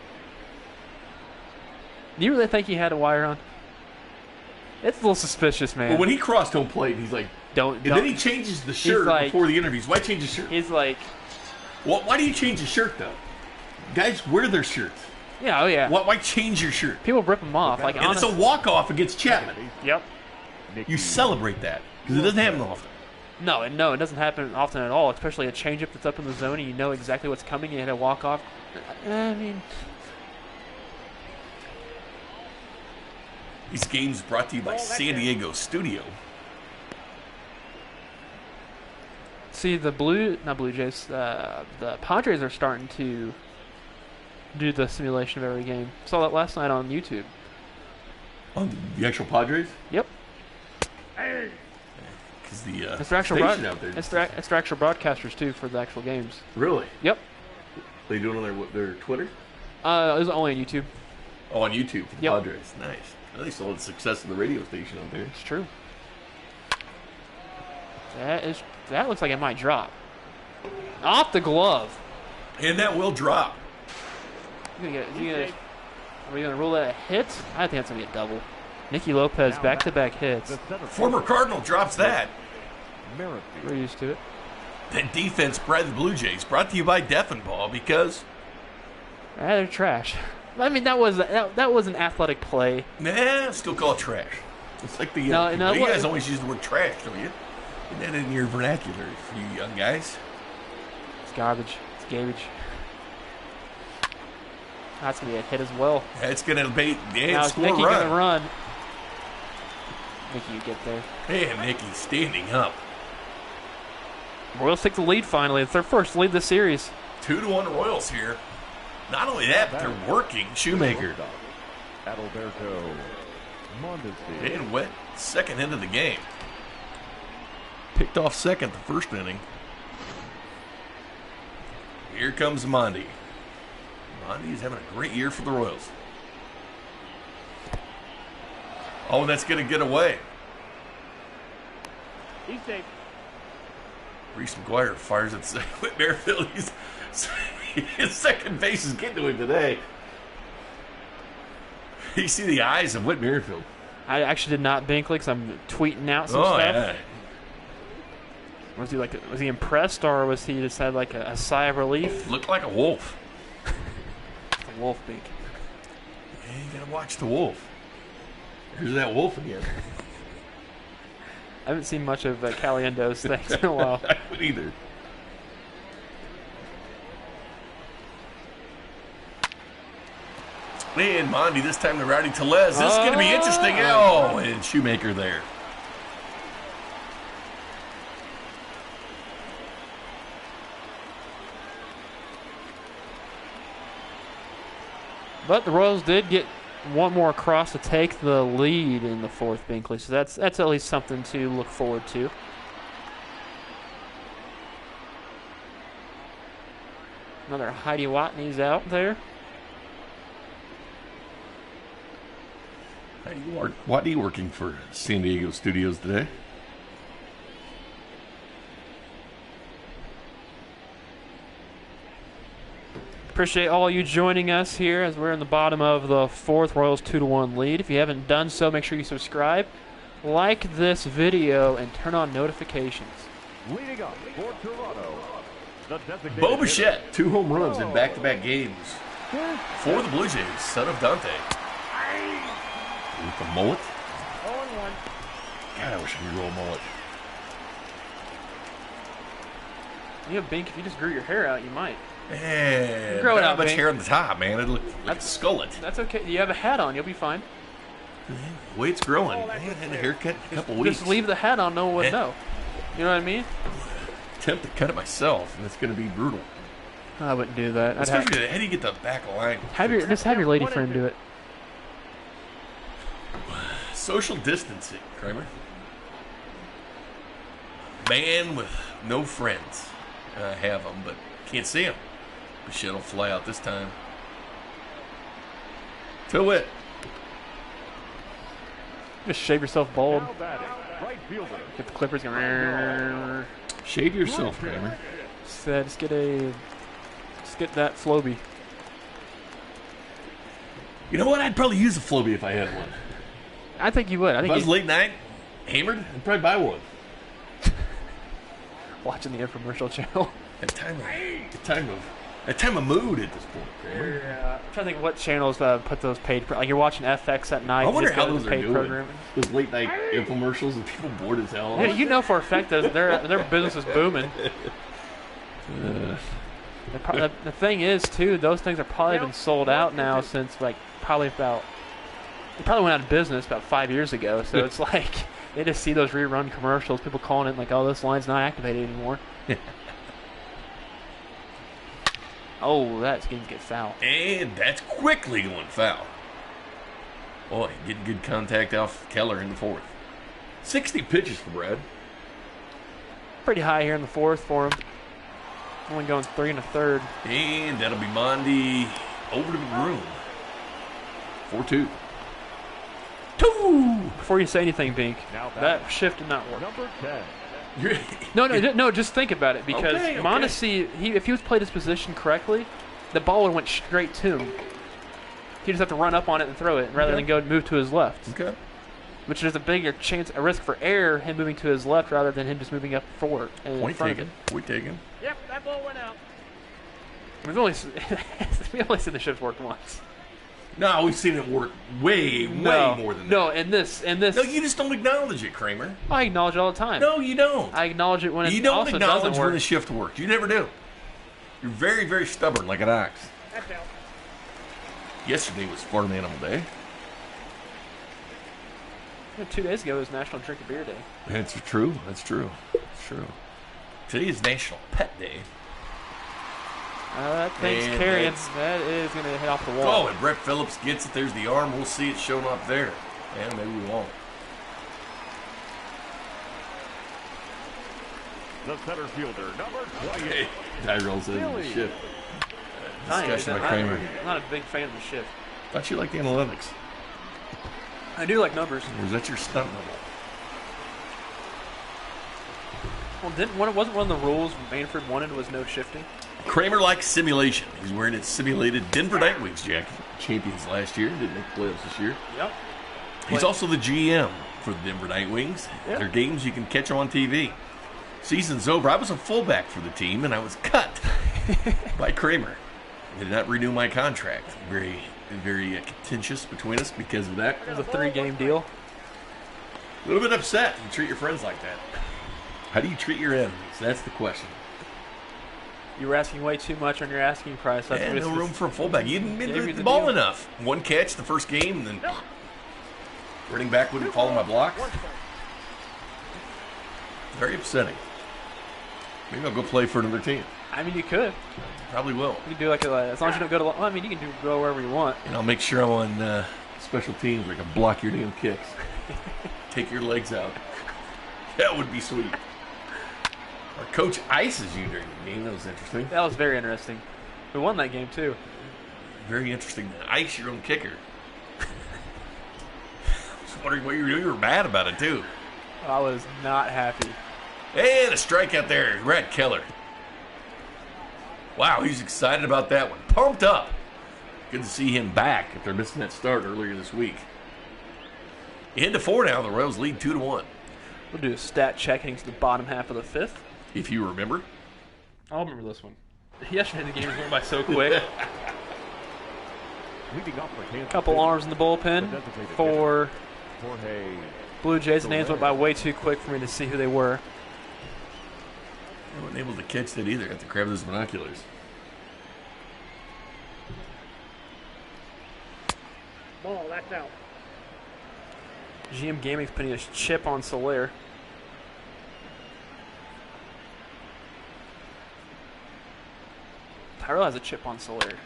Do you really think he had a wire on? It's a little suspicious, man. Well, when he crossed home plate, he's like, don't. And then he changes the shirt before the interviews. Why change the shirt? He's like, well, why do you change the shirt, though? Guys wear their shirts. Yeah, oh yeah. Why change your shirt? People rip them off. Like, and it's a walk-off against Chapman. Yep. You celebrate that because it doesn't happen often. No, it doesn't happen often at all, especially a changeup that's up in the zone and you know exactly what's coming and you hit a walk-off. I mean... These games brought to you by San Diego Studio. See, the Padres are starting to do the simulation of every game. Saw that last night on YouTube. On the actual Padres? Yep. Because the it's their actual station out there. It's their actual broadcasters too for the actual games. Really? Yep. They do it on their Twitter? It was only on YouTube. Oh, on YouTube for the Yep. Padres. Nice. They saw the success of the radio station out there. It's true. That looks like it might drop. Off the glove. And that will drop. Are we going to rule that a hit? I think that's going to be a double. Nicky Lopez, back-to-back hits. Former Cardinal drops that. We're used to it. That defense by the Blue Jays brought to you by Deaf and Ball because they're trash. I mean, that was an athletic play. Nah, still call it trash. It's like the you guys always use the word trash, don't you? Isn't that in your vernacular, you young guys? It's garbage. It's garbage. That's going to be a hit as well. That's going to be score Nicky going to run. Nicky, you get there. Man, Nicky standing up. Royals take the lead finally. It's their first lead this series. 2-1 Royals here. Not only that, but they're working Shoemaker. Adalberto Mondesi. And Whit, second into the game. Picked off second the first inning. Here comes Mondi. Mondi is having a great year for the Royals. Oh, and that's going to get away. He's safe. Reese McGuire fires at Whit Merrifield. His second base is getting to him today. You see the eyes of Whit Merrifield. I actually did not Binkley because I'm tweeting out some stuff. Yeah. Was he impressed, or was he just had like a sigh of relief? Looked like a wolf. The wolf, Bink. Yeah, you gotta watch the wolf. Here's that wolf again. I haven't seen much of Caliendo's things in a while. I haven't either. And Mondi this time to Rowdy Tellez. This is going to be interesting. Oh, and Shoemaker there. But the Royals did get one more across to take the lead in the fourth, Binkley. So that's at least something to look forward to. Another Heidi Watney's out there. Watney working for San Diego Studios today. Appreciate all you joining us here as we're in the bottom of the fourth. Royals 2-1 lead. If you haven't done so, make sure you subscribe, like this video, and turn on notifications. Leading up for Toronto, Bo Bichette, 2 home runs in back-to-back games for the Blue Jays, son of Dante. With the mullet. 0-1. God, I wish I could roll a mullet. You know, Bink, if you just grew your hair out, you might. Man, grow it not out, much Bink. hair on the top, man. It looks like a skullet. That's okay. You have a hat on. You'll be fine. The way it's growing. I haven't had a haircut in a couple weeks. Just leave the hat on. No one would know. You know what I mean? Attempt to cut it myself, and it's going to be brutal. I wouldn't do that. Especially, how do you get the back line? Just have your lady friend do it. Social distancing, Kramer. Man with no friends. I have them, but can't see them. Bichette will fly out this time. To Whit. Just shave yourself bald. right fielder. Get the clippers going. Shave yourself, Kramer. Just get that Floby. You know what? I'd probably use a Floby if I had one. I think you would. If I was late night, hammered, I'd probably buy one. Watching the infomercial channel. At time of mood at this point, Kramer. Yeah. I'm trying to think what channels put those paid. Like you're watching FX at night. I wonder just how go to those the are paid doing. programming. Those late night infomercials and people bored as hell. Yeah, you know for a fact that their business is booming. The thing is, too, those things have probably been sold out now since they probably went out of business about 5 years ago. So it's like they just see those rerun commercials, people calling it like, "Oh, this line's not activated anymore." Oh, that's going to get foul. And that's quickly going foul. Boy, getting good contact off Keller in the fourth. 60 pitches for Brad. Pretty high here in the fourth for him. Only going 3 1/3. And that'll be Mondi over to the room. 4-2. Before you say anything, Bink, that shift did not work. Number 10. No, just think about it, because Okay. Mondesi, if he was played his position correctly, the ball would have went straight to him. He'd just have to run up on it and throw it rather than move to his left. Okay. which there's a bigger chance, a risk for error, him moving to his left rather than him just moving up forward. Point taken. Point taken. Yep, that ball went out. We've only seen the shift work once. No, we've seen it work way more than that. No, in this. No, you just don't acknowledge it, Kramer. I acknowledge it all the time. No, you don't. I acknowledge it when it You don't also acknowledge doesn't work. when the shift works. You never do. You're very, very stubborn like an ox. That's out. Yesterday was Farm Animal Day. 2 days ago was National Drink a Beer Day. That's true. That's true. That's true. Today is National Pet Day. That thing's And carrying. that's- That is going to hit off the wall. Oh, and Brett Phillips gets it. There's the arm. We'll see it showing up there. Yeah, maybe we won't. The center fielder, number 28. Hey, Tyrell's in the shift. Discussion by I'm Kramer. not a big fan of the shift. Thought you liked the analytics. I do like numbers. Or is that your stunt double? Well, wasn't one of the rules Manfred wanted was no shifting? Kramer likes simulation. He's wearing his simulated Denver Nightwings jacket. Champions last year. Didn't make playoffs this year. Yep. He's also the GM for the Denver Nightwings. Yep. Their games you can catch on TV. Season's over. I was a fullback for the team, and I was cut by Kramer. They did not renew my contract. Very, very contentious between us because of that. It was a 3-game deal. A little bit upset. You treat your friends like that. How do you treat your enemies? That's the question. You were asking way too much on your asking price. That's Yeah, what it's no just- room for a fullback. You didn't Gave hit you the the ball deal. enough. One catch the first game, and then running back wouldn't follow my blocks. Very upsetting. Maybe I'll go play for another team. I mean, you could. Probably will. You could do as long as you don't go to. Well, I mean, you can go wherever you want. And I'll make sure I'm on special teams where I can block your damn kicks. Take your legs out. That would be sweet. Our coach ices you during the game. That was interesting. That was very interesting. We won that game too. Very interesting to ice your own kicker. I was wondering what you were doing. You were mad about it, too. I was not happy. And a strikeout there. Brad Keller. Wow, he's excited about that one. Pumped up. Good to see him back after missing that start earlier this week. Into 4 now. The Royals lead 2-1. We'll do a stat check heading to the bottom half of the 5th. If you remember. I'll remember this one. Yesterday the game went by so quick. Leading off for Kansas Couple City, arms in the bullpen for Jorge. Blue Jays. The names went by way too quick for me to see who they were. I wasn't able to catch that either. I have to grab those binoculars. Ball, that's out. GM Gaming's putting a chip on Soler. Tyrell has a chip on Soler.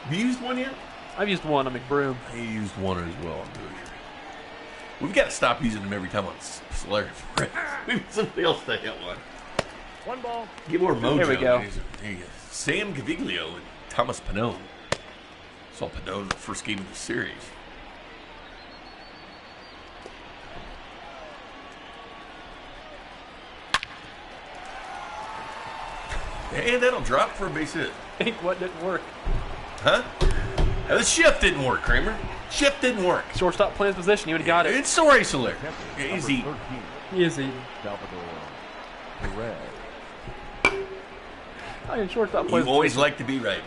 Have you used one yet? I've used one on McBroom. I used one as well on Dozier. We've got to stop using them every time on Solari. We need somebody else to hit one. One ball. Get more mojo. There we go. There you go. Sam Gaviglio and Thomas Pannone. Saw Pannone in the first game of the series. And that'll drop for a base hit. Think what didn't work. Huh? Now, the shift didn't work, Kramer. Shift didn't work. Shortstop play his position. He would have got it. It's Soler. He's eating. 13, He is eating. Salvador Perez. I mean, shortstop plays You always like to be right.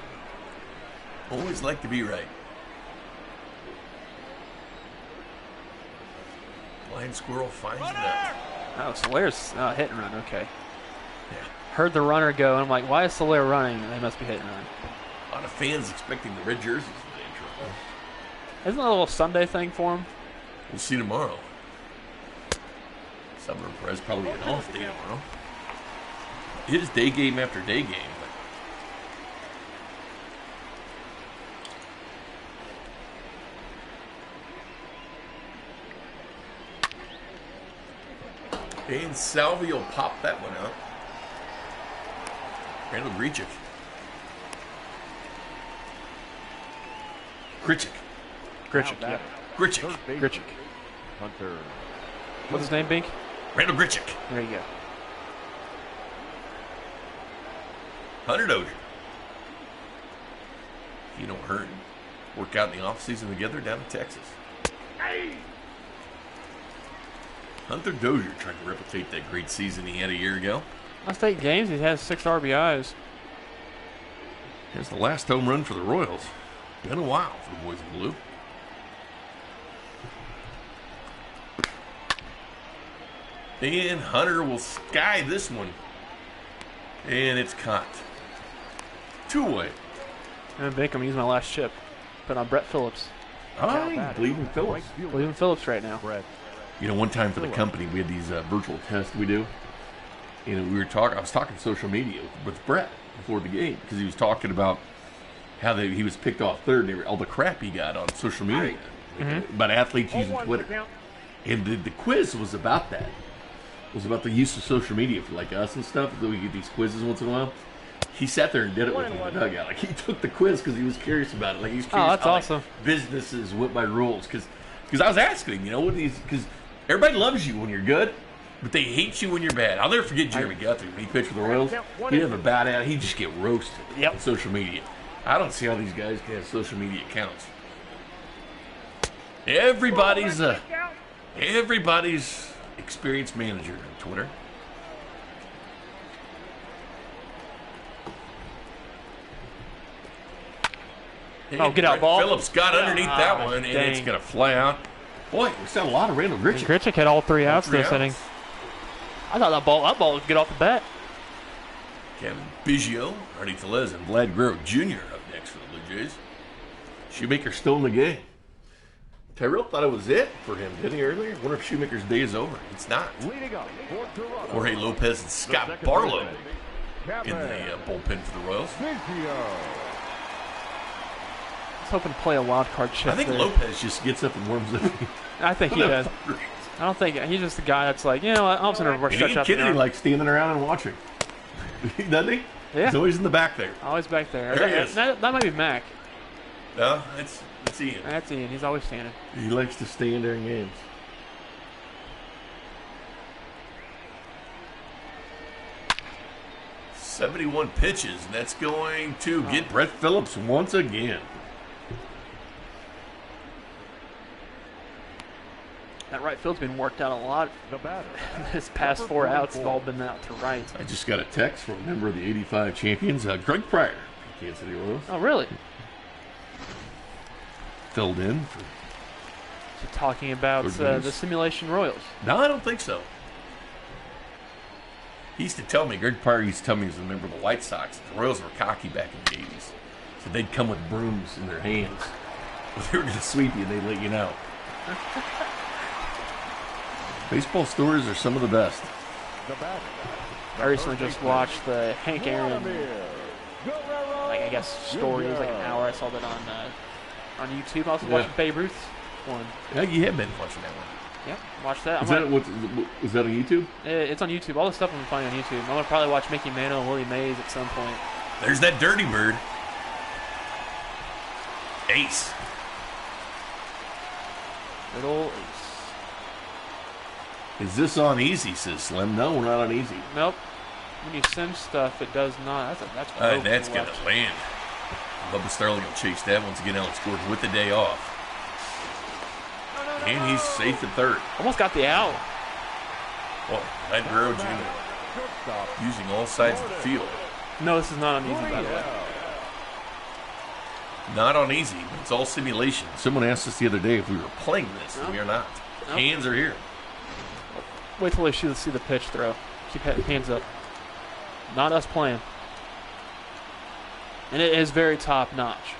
Always like to be right. Blind squirrel finds that. Oh, Soler's hit and run. Okay. Yeah. Heard the runner go, and I'm like, why is Soler running? They must be hit and run. A lot of fans expecting the red jerseys in the intro. Isn't that a little Sunday thing for him? We'll see tomorrow. Salvador Perez probably an off day tomorrow. It is day game after day game. And Salvi will pop that one out. Randall Grichuk. Grichuk, yeah. Grichuk. Grichuk. Hunter. What's his name, Bink? Randall Grichuk. There you go. Hunter Dozier. You know, her and work out in the off season together down in Texas. Hunter Dozier trying to replicate that great season he had a year ago. Last 8 games, he has 6 RBIs. Here's the last home run for the Royals. Been a while for the boys in blue. And Hunter will sky this one. And it's caught. 2 away. I'm going to use my last chip. Put on Brett Phillips. I believe in Phillips. Believe in Phillips right now. You know, one time for the company, we had these virtual tests we do. And we were talking. I was talking social media with Brett before the game because he was talking about how he was picked off third and all the crap he got on social media about athletes using Twitter. And the quiz was about that. It was about the use of social media for like us and stuff. So we get these quizzes once in a while. He sat there and did it with the dugout. Like, he took the quiz because he was curious about it. Like, he's curious that's awesome. Like, businesses went by rules. Because I was asking him, you know, because everybody loves you when you're good, but they hate you when you're bad. I'll never forget Jeremy Guthrie when he pitched for the Royals. He'd have a bad out. He'd just get roasted on social media. I don't see how these guys can have social media accounts. Everybody's experienced manager on Twitter. Oh, get out, ball. Phillips got underneath that one, and it's going to fly out. Boy, we saw a lot of Randall Grichuk. Grichuk had all 3 outs this inning. I thought that ball would get off the bat. Kevin Biggio, Arnie Tellez, and Vlad Guerrero Jr. up next for the Blue Jays. Shoemaker still in the game. Tyrell thought it was it for him, didn't he, earlier? Wonder if Shoemaker's day is over. It's not. Jorge Lopez and Scott Barlow in the bullpen for the Royals. I was hoping to play a wild card chip. I think there. Lopez just gets up and warms up. I think he does. I don't think he's just the guy that's like, you know what, I'm just going to stretch up. Kennedy likes standing around and watching. Doesn't he? Yeah. He's always in the back there. Always back there. There he is. That might be Mac. No, it's Ian. That's Ian. He's always standing. He likes to stand during games. .71 pitches, and that's going to get Brett Phillips once again. That right field's been worked out a lot. His past 4 outs have all been out to right. I just got a text from a member of the '85 champions, Greg Pryor, Kansas City Royals. Oh, really? Filled in. Talking about the simulation Royals. No, I don't think so. He used to tell me, Greg Pryor used to tell me he was a member of the White Sox. The Royals were cocky back in the 80s. So they'd come with brooms in their hands. If they were going to sweep you, they'd let you know. Baseball stories are some of the best. I recently just watched the Hank Aaron, I guess, story. It was like an hour. I saw that on YouTube. I was watching Babe Ruth's one. Yeah, you have been watching that one. Yeah, watch that. Is that on YouTube? It's on YouTube. All the stuff I'm finding on YouTube. I'm going to probably watch Mickey Mantle and Willie Mays at some point. There's that dirty bird. Ace. Good old Ace. Is this on easy, says Slim? No, we're not on easy. Nope. When you sim stuff, it does not. That's going to land. Bubba Starling will chase that once again. Alex Gordon with the day off. And he's safe at third. Almost got the out. Well, Matt Guerrero Jr. using all sides of the field. No, this is not on easy, by the way. Not on easy, but it's all simulation. Someone asked us the other day if we were playing this, and we are not. Hands are here. Wait till they see the pitch throw. Keep hands up. Not us playing. And it is very top notch.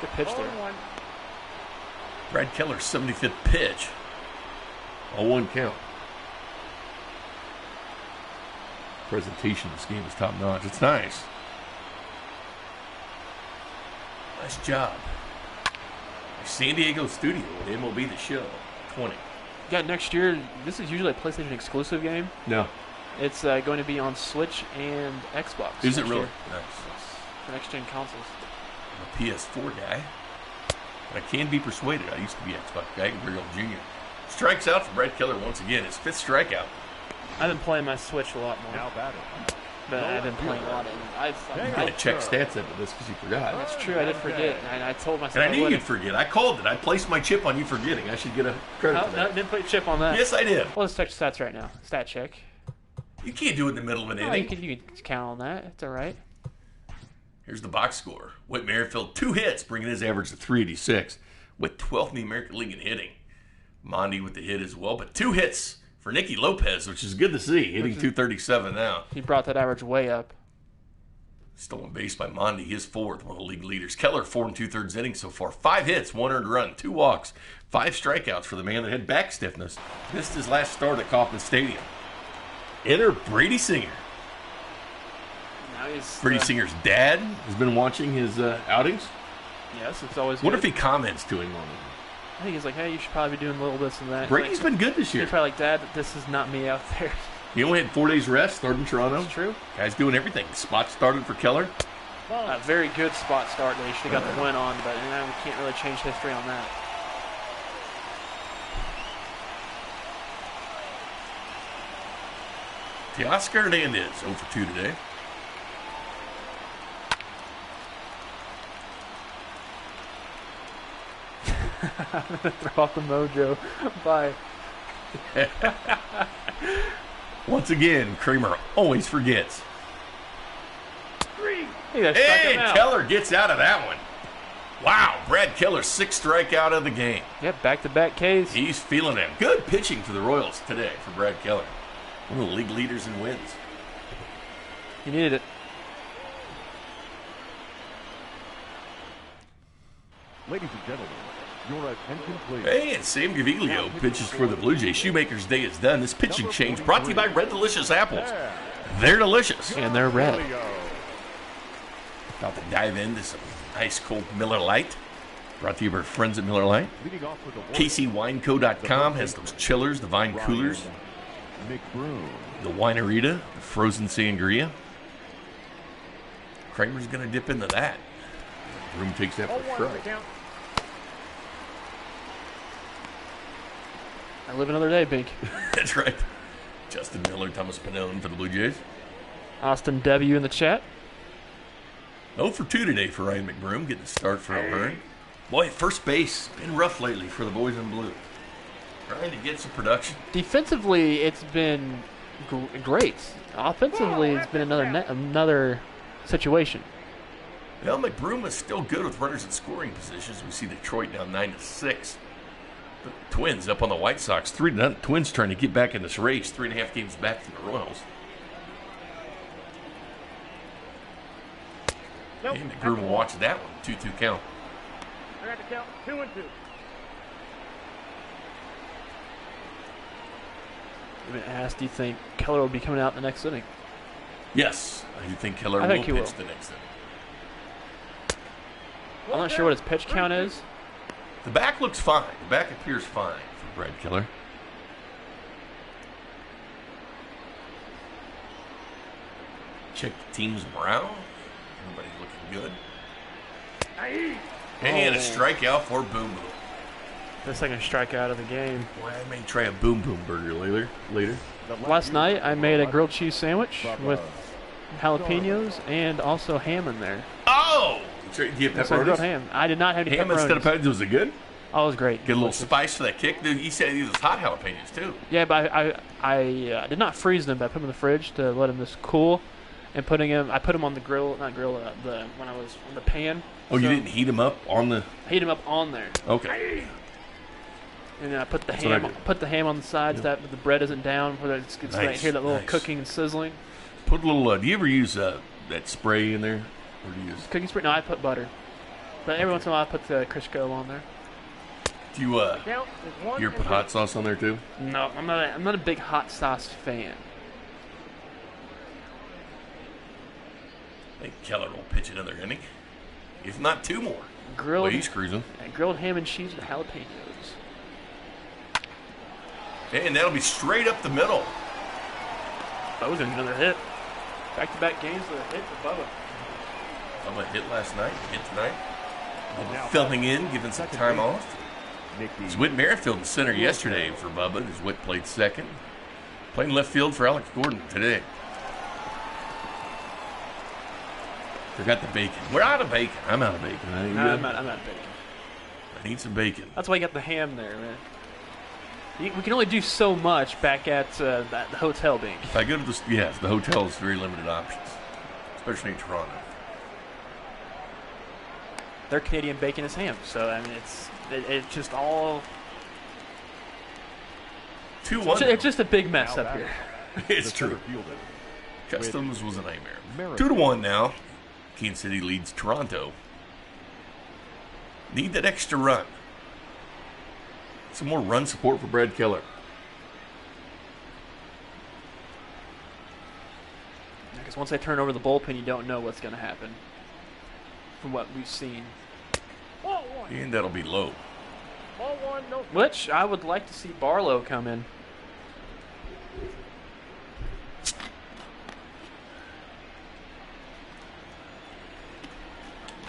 Good pitch there. Brad Keller's 75th pitch. A 1 count. Presentation of this game is top notch. It's nice. Nice job. San Diego studio at MLB The Show 20. Yeah, next year, this is usually a PlayStation exclusive game. No. It's going to be on Switch and Xbox. Is it really? Year. Nice. For next-gen consoles. I'm a PS4 guy. But I can be persuaded. I used to be Xbox guy. Gabriel Jr. Strikes out for Brad Keller once again. His 5th strikeout. I've been playing my Switch a lot more. Now batting. But I've been playing a lot of them. I check stats after this because you forgot. That's true. I did forget. And I told myself. And I knew wouldn't. you'd forget. I called it. I placed my chip on you forgetting. I should get a credit for that. No, didn't put your chip on that. Yes, I did. Well, let's check stats right now. Stat check. You can't do it in the middle of an inning. You can count on that. It's all right. Here's the box score. Whit Merrifield, 2 hits, bringing his average to 386, with 12th in the American League in hitting. Mondi with the hit as well, but 2 hits for Nicky Lopez, which is good to see, hitting 237 now. He brought that average way up. Stolen base by Mondi, his 4th, one of the league leaders. Keller, 4 2/3 innings so far. 5 hits, 1 earned run, 2 walks, 5 strikeouts for the man that had back stiffness. Missed his last start at Kauffman Stadium. Enter Brady Singer. Brady Singer's dad has been watching his outings. Yes, it's always What good. if he comments to him on it? I think he's like, hey, you should probably be doing a little this and that. Brady's been good this year. He's probably like, Dad, this is not me out there. He only had 4 days rest, started in Toronto. That's true. Guy's doing everything. Spot started for Keller. A very good spot start that he should have got the win on, but we can't really change history on that. Teoscar Hernandez, 0 for 2 today. Throw off the mojo. Bye. Once again, Kramer always forgets. And Keller gets out of that one. Wow, Brad Keller, 6th strikeout of the game. Yep, back-to-back Ks. He's feeling them. Good pitching for the Royals today for Brad Keller. One of the league leaders in wins. He needed it. Ladies and gentlemen, your attention please. Hey, and Sam Gaviglio pitches for the Blue Jays. Shoemaker's day is done. This pitching change brought to you by Red Delicious Apples. They're delicious. And they're red. About to dive into some ice cold Miller Lite. Brought to you by our friends at Miller Lite. KCWineco.com has those chillers, the Vine coolers, the Winerita, the frozen sangria. Kramer's going to dip into that. Room takes that for sure. I live another day, Bink. That's right. Justin Miller, Thomas Pannone for the Blue Jays. Austin W in the chat. 0 for 2 today for Ryan McBroom, getting the start for O'Hearn. Boy, first base, been rough lately for the boys in blue. Trying to get some production. Defensively, it's been great. Offensively, it's been another situation. Well, McBroom is still good with runners in scoring positions. We see Detroit down 9-6. The Twins up on the White Sox 3-0. Twins trying to get back in this race, 3.5 games back from the Royals. Nope. And McBroom will watch that one. 2-2 count. I got the count. 2-2. I've been asked, do you think Keller will be coming out in the next inning? Yes, I do think Keller I think will he pitch will. the next inning. I'm not sure what his pitch count is. The back looks fine. The back appears fine for Brad Keller. Check the team's morale. Everybody's looking good. And a strikeout for Boom Boom. The second strikeout of the game. Boy, I may try a Boom Boom burger later. Last night, I made a grilled cheese sandwich with jalapenos and also ham in there. Oh! Do you have So grilled pepperonis? ham. I did not have any Ham pepperonis. instead of pepperonis. Was it good? Oh, it was great. Get a little spice for that kick. Dude, you said these was hot jalapenos too. Yeah, but I did not freeze them, but I put them in the fridge to let them just cool. And I put them on the grill, when I was on the pan. Oh, you didn't heat them up on the... Heat them up on there. Okay. And then I put the That's what I ham. do. Put the ham on the sides that the bread isn't down, where it's Nice, right here, that little nice. cooking and sizzling. Put a little... do you ever use that spray in there? Or do you use... Cooking spray? No, I put butter. But every once in a while, I put the Crisco on there. Do you Count is 1 you ever put hot sauce on there too? No, I'm not a big hot sauce fan. I think Keller will pitch another inning. If not 2 more. Grilled, Well, he's cruising. grilled ham and cheese with jalapenos. And that'll be straight up the middle. That was another hit. Back-to-back games with a hit for Bubba. Bubba hit last night, hit tonight. Filling in, giving some time off. It was Whit Merrifield in center yesterday for Bubba, as Whit played second. Playing left field for Alex Gordon today. Forgot the bacon. We're out of bacon. I'm out of bacon. I'm out of bacon. I need some bacon. That's why you got the ham there, man. We can only do so much back at the hotel, Bink. If I go to the hotel is very limited options, especially in Toronto. Their Canadian bacon is ham, so I mean it's just all 2-1. It's just a big mess up here. It's true. Customs was a nightmare. 2-1 now. Kansas City leads Toronto. Need that extra run. Some more run support for Brad Keller. Because once they turn over the bullpen, you don't know what's going to happen. From what we've seen. And that'll be low. Which I would like to see Barlow come in.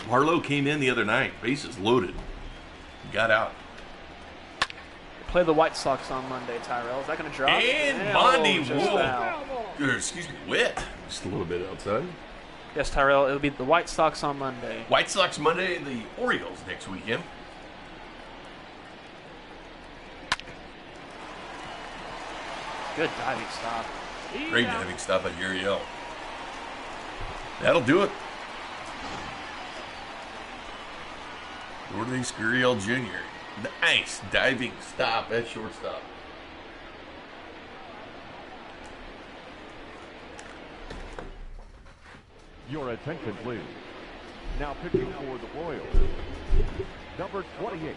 Barlow came in the other night, bases loaded. Got out. Play the White Sox on Monday, Tyrell. Is that going to drop? And Bondi Whit. Just a little bit outside. Yes, Tyrell. It'll be the White Sox on Monday. White Sox Monday and the Orioles next weekend. Good diving stop. Great diving stop by Uriel. That'll do it. Jordan Scuriel Jr. Nice diving stop at shortstop. Your attention, please. Now pitching for the Royals, number 28,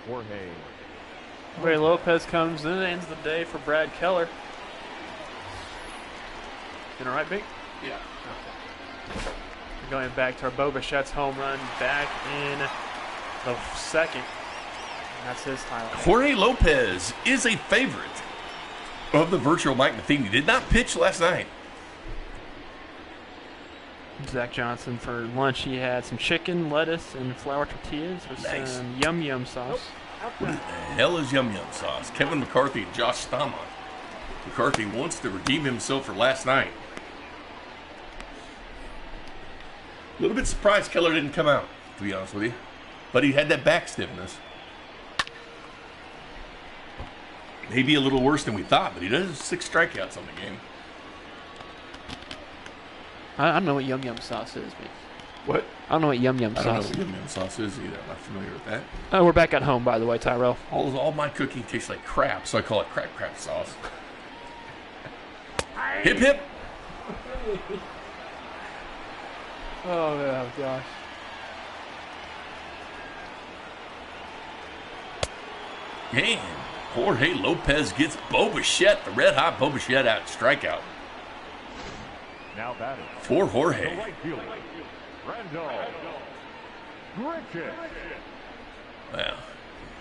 Jorge Lopez comes in and ends the day for Brad Keller. You all right, Big? Yeah. Okay. We're going back to our Bo Bichette's home run back in the second. That's his title. Jorge Lopez is a favorite of the virtual Mike Matheny. Did not pitch last night. Zach Johnson for lunch. He had some chicken, lettuce, and flour tortillas with some yum sauce. What the hell is yum sauce? Kevin McCarthy and Josh Stamont. McCarthy wants to redeem himself for last night. A little bit surprised Keller didn't come out, to be honest with you. But he had that back stiffness. Maybe a little worse than we thought, but he does have 6 strikeouts on the game. I don't know what yum sauce is, man. What? I don't know what yum sauce I don't know what yum sauce is either. I'm not familiar with that. Oh, we're back at home, by the way, Tyrell. All my cooking tastes like crap, so I call it crap sauce. Hip, hip. Oh, gosh. And Jorge Lopez gets Bo Bichette, the red-hot Bo Bichette out strikeout. Now batting For the Jorge. right fielder, Randall Grichuk. Wow.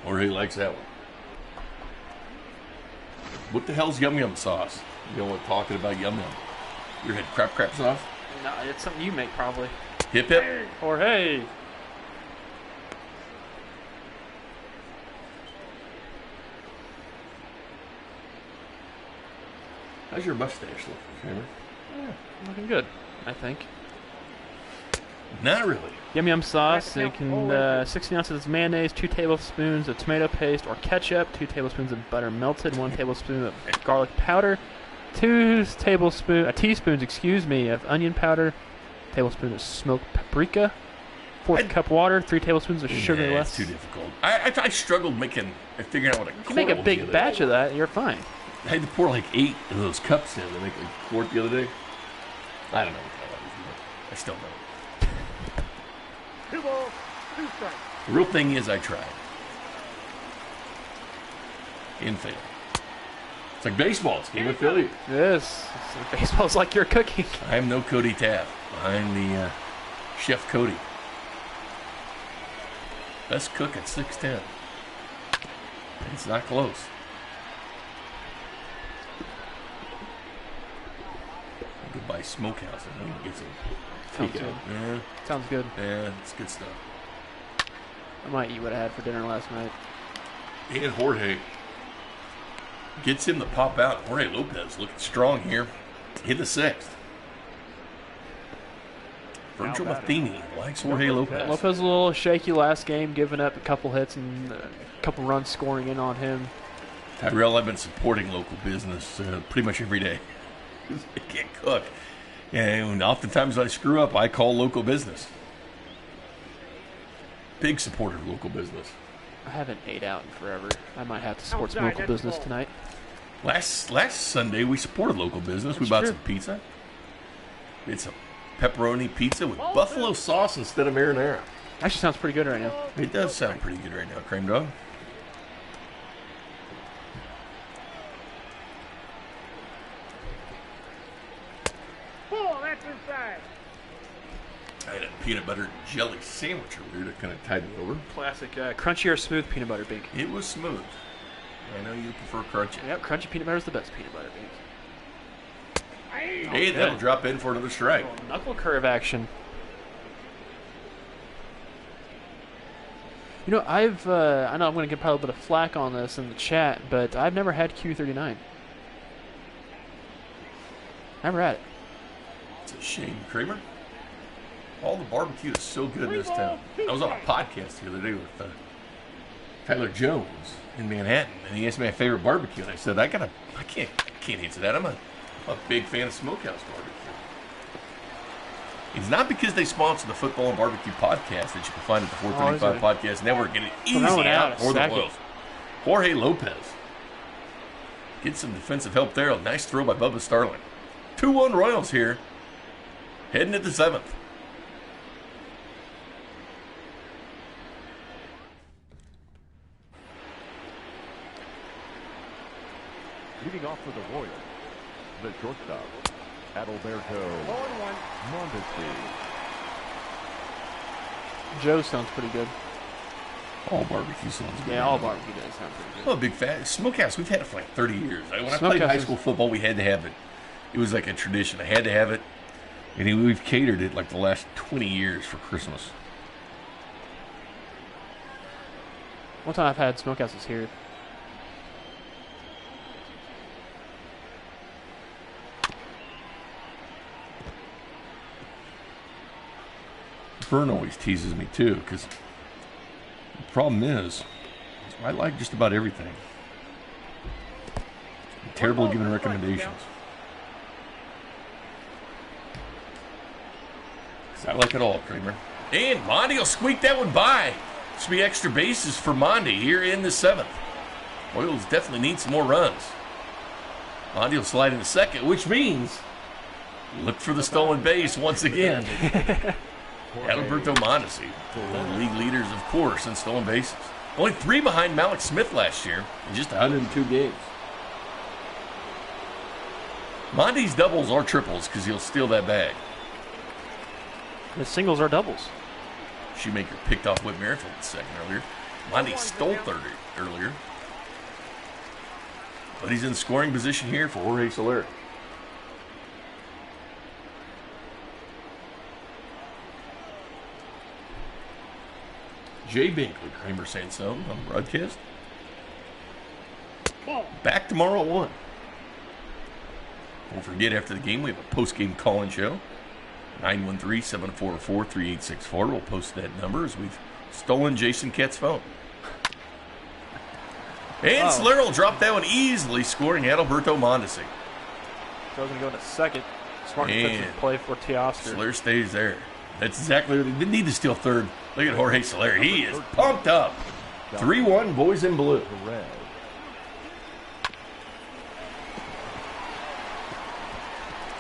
Jorge likes that one. What the hell's yum sauce? You know what talking about yum? You ever had crap sauce? No, it's something you make, probably. Hip, hip. Jorge. How's your mustache looking, Kramer? Yeah, looking good, I think. Not really. Yum sauce. You can 16 ounces of mayonnaise, 2 tablespoons of tomato paste or ketchup, 2 tablespoons of butter melted, 1 tablespoon of garlic powder, 2 teaspoons of onion powder, tablespoon of smoked paprika, 1/4 cup water, 3 tablespoons of sugar less. It's too difficult. I struggled figuring out what a You can make a big batch of that, you're fine. I had to pour like 8 of those cups in to make a quart the other day. I don't know what the hell I was doing. I still don't. 2 balls, 2 strikes. The real thing is I tried. And failed. It's like baseball. It's a game of failure. Yes. Baseball's like you're cooking. I am no Cody Tapp. I'm the Chef Cody. Best cook at 6'10". It's not close. Goodbye Smokehouse. I think get some Sounds good. Yeah. Sounds good. Yeah, it's good stuff. I might eat what I had for dinner last night. And Jorge gets him to pop out. Jorge Lopez looking strong here. Hit the 6th. Virgil Matheny likes Jorge Lopez. Lopez was a little shaky last game, giving up a couple hits and a couple runs scoring in on him. Tyrell, I've been supporting local business pretty much every day. I can't cook. And oftentimes when I screw up, I call local business. Big supporter of local business. I haven't ate out in forever. I might have to support some local business tonight. Last Sunday, we supported local business. We bought some pizza. We had some pepperoni pizza with buffalo sauce instead of marinara. Actually sounds pretty good right now. It does sound pretty good right now, Cream Dog. That's inside. I had a peanut butter and jelly sandwich earlier that kind of tied me over. Classic crunchy or smooth peanut butter bake. It was smooth. I know you prefer crunchy. Yep, crunchy peanut butter is the best peanut butter bake. Hey, that'll drop in for another strike. Knuckle curve action. You know, I know I'm going to get probably a bit of flack on this in the chat, but I've never had Q39. Never had it. It's a shame, Kramer. All the barbecue is so good in this town. I was on a podcast the other day with Tyler Jones in Manhattan, and he asked me my favorite barbecue, and I said, I can't answer that. I'm a big fan of Smokehouse barbecue. It's not because they sponsor the Football and Barbecue podcast that you can find at the 435 Podcast Network and Easy Out or the Royals. Jorge Lopez. Get some defensive help there. A nice throw by Bubba Starling. 2-1 Royals here. Heading at the 7th. Leading off for the Royals, the shortstop, Adalberto Mondesi. Joe sounds pretty good. All barbecue sounds good. Yeah, all barbecue does sound pretty good. Oh, big fat Smokehouse. We've had it for like 30 years. When I played high school football, we had to have it. It was like a tradition. I had to have it. And we've catered it like the last 20 years for Christmas. One time I've had Smokehouse is here. Vern always teases me too, because the problem is I like just about everything. I'm terrible at giving recommendations. I like it all, Kramer. And Monty will squeak that one by. Should be extra bases for Monty here in the 7th. Royals definitely need some more runs. Monty will slide into second, which means look for the stolen base once again. Adalberto Mondesi, the league leaders, of course, in stolen bases. Only 3 behind Malik Smith last year in just 102 games. Monty's doubles are triples because he'll steal that bag. The singles are doubles. Shoemaker picked off Whit Merrifield the second earlier. Monty stole third earlier. But he's in scoring position here for Jorge Soler. Jay Binkley, Kramer saying so on the broadcast. Back tomorrow at 1. Don't forget, after the game, we have a post-game call-in show. 913-744-3864. We'll post that number as we've stolen Jason Kett's phone. And Soler will drop that one easily, scoring Adalberto Mondesi. Joe's going to go into second. Smart defensive play for Teoscar. Soler stays there. That's exactly what he didn't need to steal third. Look at Jorge Soler. He is pumped up. 3-1, boys in blue.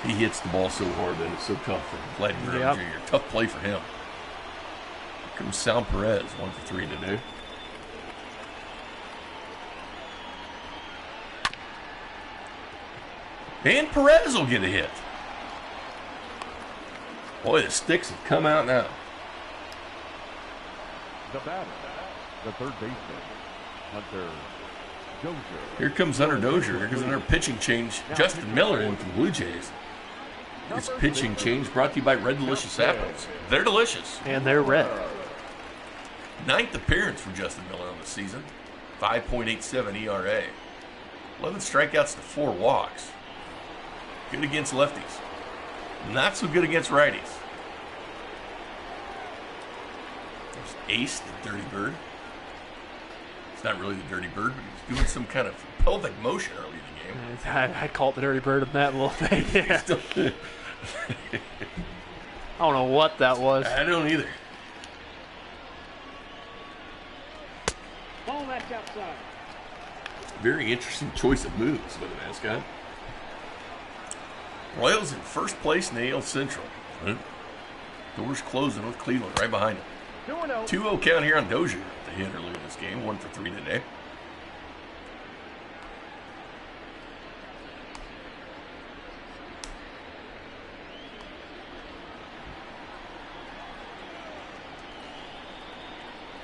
He hits the ball so hard that it's so tough for Vladimir Jr. Tough play for him. Here comes Sal Perez, 1 for 3 today. And Perez will get a hit. Boy, the sticks have come out now. The batter, the third baseman, Hunter Dozier. Here comes Hunter Dozier. Here comes another pitching change. Justin Miller in for the Blue Jays. This pitching change brought to you by Red Delicious Apples. They're delicious. And they're red. 9th appearance for Justin Miller on the season. 5.87 ERA. 11 strikeouts to 4 walks. Good against lefties. Not so good against righties. Just Ace, the Dirty Bird. It's not really the Dirty Bird, but he's doing some kind of pelvic motion early in the game. I call it the Dirty Bird in that little thing. Yeah. I don't know what that was. I don't either. Ball match outside. Very interesting choice of moves by the mascot. Royals in first place in the AL Central. Right. Doors closing with Cleveland right behind him. 2-0. 2-0 count here on Dozier. The hit earlier in this game. 1 for 3 today.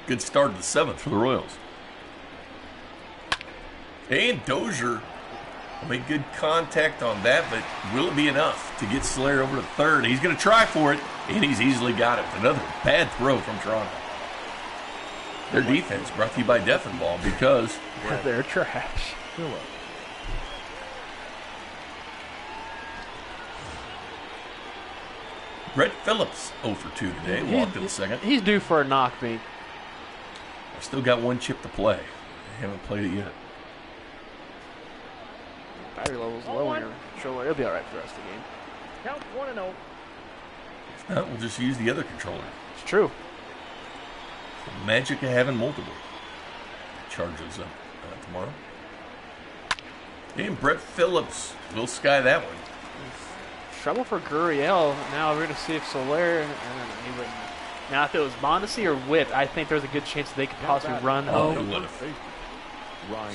Good start of the 7th for the Royals. And Dozier made good contact on that, but will it be enough to get Slayer over to third? He's going to try for it, and he's easily got it. Another bad throw from Toronto. Their defense brought to you by Death and Ball because they're trash. Brett Phillips 0 for 2 today. Walked in the second. He's due for a knock beat. I've still got one chip to play. I haven't played it yet. Battery level's low in your controller. It'll be all right for the rest of the game. Count 1-0. If not, we'll just use the other controller. It's true. The magic of having multiple. Charge those up tomorrow. And Brett Phillips will sky that one. Trouble for Gurriel. Now we're going to see if Soler. Now, if it was Mondesi or Whit, I think there's a good chance they could possibly run home.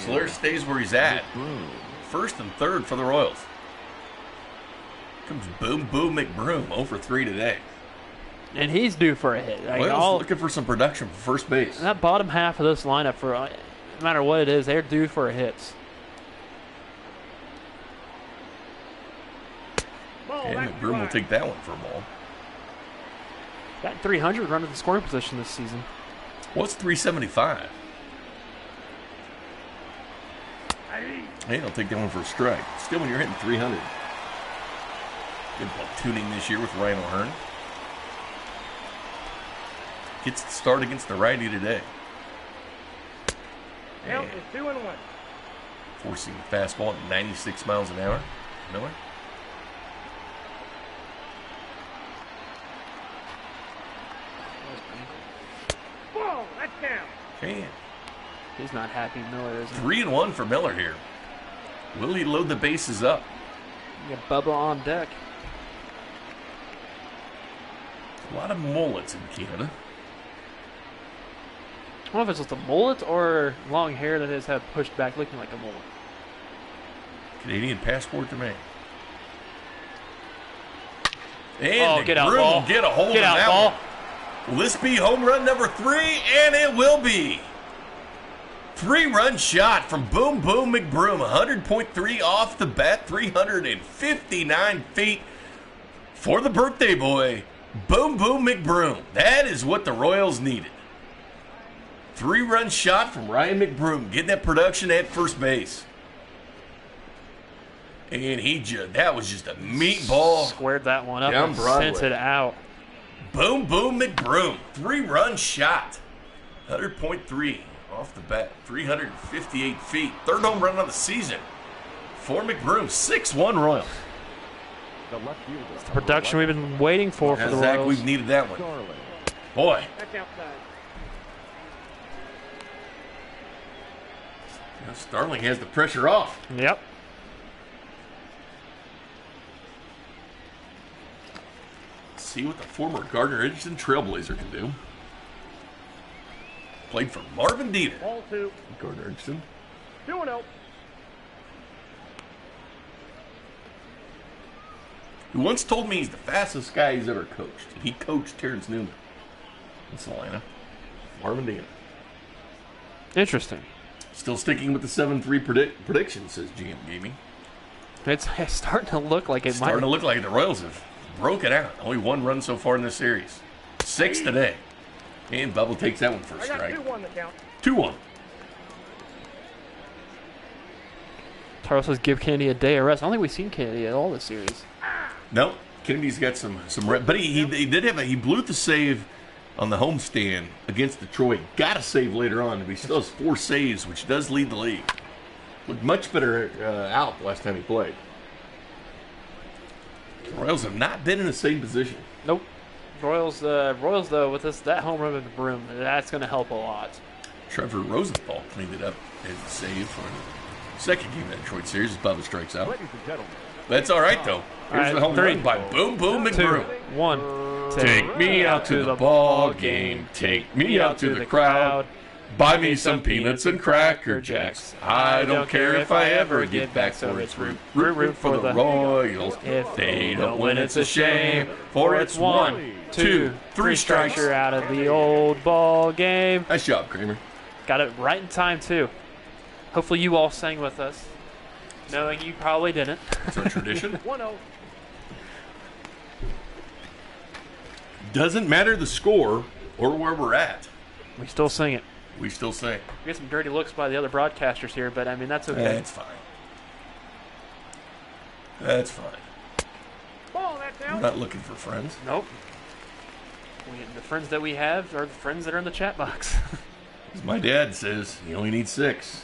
Soler stays where he's at. First and third for the Royals. Comes Boom Boom McBroom 0 for 3 today. And he's due for a hit. Royals looking for some production for first base. That bottom half of this lineup, for no matter what it is, they're due for hits. And McBroom will take that one for a ball. Got 300 run at the scoring position this season. What's 375? Hey, I'll take that one for a strike. Still, when you're hitting 300. Good tuning this year with Ryan O'Hearn. Gets the start against the righty today. Count is 2-1. Forcing the fastball at 96 miles an hour. Miller. Ball, that's down. Man. He's not happy, Miller, is he? 3-1 for Miller here. Will he load the bases up? You got Bubba on deck. A lot of mullets in Canada. I don't know if it's just a mullet or long hair that has had pushed back looking like a mullet. Canadian passport to me. And get out, ball. Will get a hold of that one. Will this be home run number 3? And it will be. 3-run shot from Boom Boom McBroom. 100.3 off the bat. 359 feet for the birthday boy, Boom Boom McBroom. That is what the Royals needed. 3-run shot from Ryan McBroom. Getting that production at first base. And that was just a meatball. Squared that one up down and Broadway. sent it out. Boom Boom McBroom. 3-run shot. 100.3 off the bat. 358 feet. Third home run of the season for McBroom. 6-1 Royals. It's the production we've been waiting for the Zach, Royals. we've needed that one. Boy. That's outside. Now Starling has the pressure off. Yep. Let's see what the former Gardner-Edgerton Trailblazer can do. Played for Marvin Dieter. Ball 2. Gardner-Edgerton. 2-0. Who once told me he's the fastest guy he's ever coached. And he coached Terrence Newman in Salina. Marvin Dieter. Interesting. Still sticking with the 7-3 prediction, says GM Gaming. It's starting to look like it Starting might. to look like the Royals have broken out. Only 1 run so far in this series. 6 today. And Bubble takes that one for a I got strike. 2-1 the count. 2-1. Taro says give Kennedy a day of rest. I don't think we've seen Kennedy at all this series. No, Kennedy's got some rep, but he did have he blew the save on the homestand against Detroit. Got to save later on, but he still has 4 saves, which does lead the league. Looked much better out last time he played. The Royals have not been in the same position. Nope. Royals though, with that home run with the broom, that's going to help a lot. Trevor Rosenthal cleaned it up and saved for the second game of that Detroit series as Bubba strikes out. Ladies and gentlemen, That's all right, though. Here's the home run by Boom Boom 2, McBroom. 1. Take me out to the ball game. Take me out to the crowd. Buy me some peanuts and Cracker Jacks. I don't care if I ever get back, so it's root for the Royals. If they don't win, it's a shame, for it's 1, 2, 3 strikes. You're out of the old ball game. Nice job, Kramer. Got it right in time, too. Hopefully you all sang with us, knowing you probably didn't. It's our tradition. 1-0. Doesn't matter the score or where we're at. We still sing it. We still sing. We get some dirty looks by the other broadcasters here, but, I mean, that's okay. That's fine. That's fine. Ball, that's We're out. not looking for friends. Nope. The friends that we have are the friends that are in the chat box. As my dad says, you only need 6.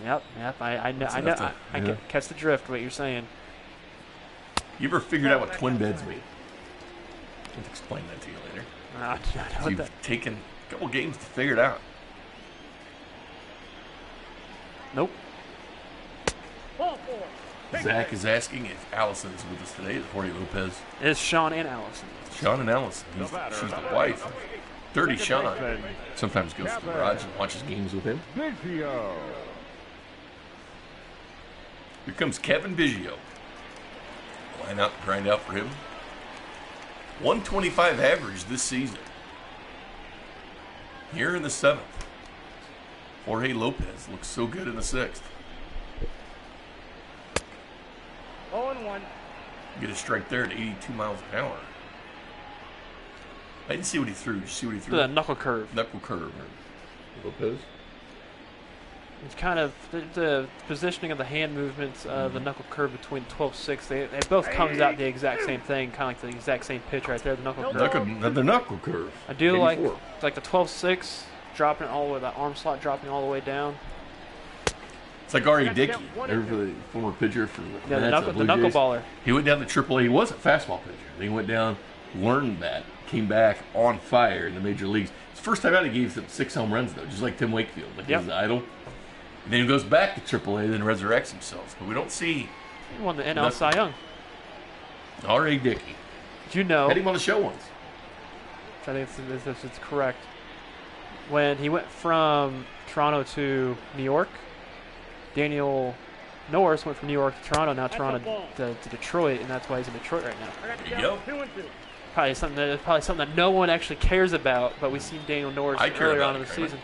Yep. I know. That's I enough know. to- I yeah. can catch the drift. What you're saying? You ever figured out what twin beds mean? I'll explain that to you later. I know what You've that. taken a couple games to figure it out. Nope. Ball 4. Zach is asking if Allison is with us today. It's Jorge Lopez. It's Sean and Allison. Sean and Allison. She's the wife of Dirty Sean. Sometimes goes to the garage and watches games with him. Biggio. Here comes Kevin Biggio. Line out, grind out for him. 125 average this season. Here in the 7th. Jorge Lopez looks so good in the 6th. 0-1. Get a strike there at 82 miles an hour. I didn't see what he threw. Did you see what he threw? The knuckle curve. Knuckle curve. Lopez. It's kind of the positioning of the hand movements of the knuckle curve between 12-6. They both comes out the exact same thing, kind of like the exact same pitch right there. The knuckle curve. The knuckle curve. I do 84. like the 12-6 dropping all the way, that arm slot dropping all the way down. It's like Ari Dickey, the former pitcher for Yeah, the the knuckle baller. He went down to AAA. He was a fastball pitcher. Then he went down, learned that, came back on fire in the major leagues. It's the first time out he gave them 6 home runs, though, just like Tim Wakefield, like his idol. And then he goes back to AAA, then resurrects himself. But we don't see. He won the NL Cy Young. R.A. Dickey. Did you know? Had him on the show once. I think it's correct. When he went from Toronto to New York, Daniel Norris went from New York to Toronto, now Toronto to Detroit, and that's why he's in Detroit right now. There you go. 2-2. Probably something that no one actually cares about, but we've seen Daniel Norris I care earlier about on in it, the Kramer. season.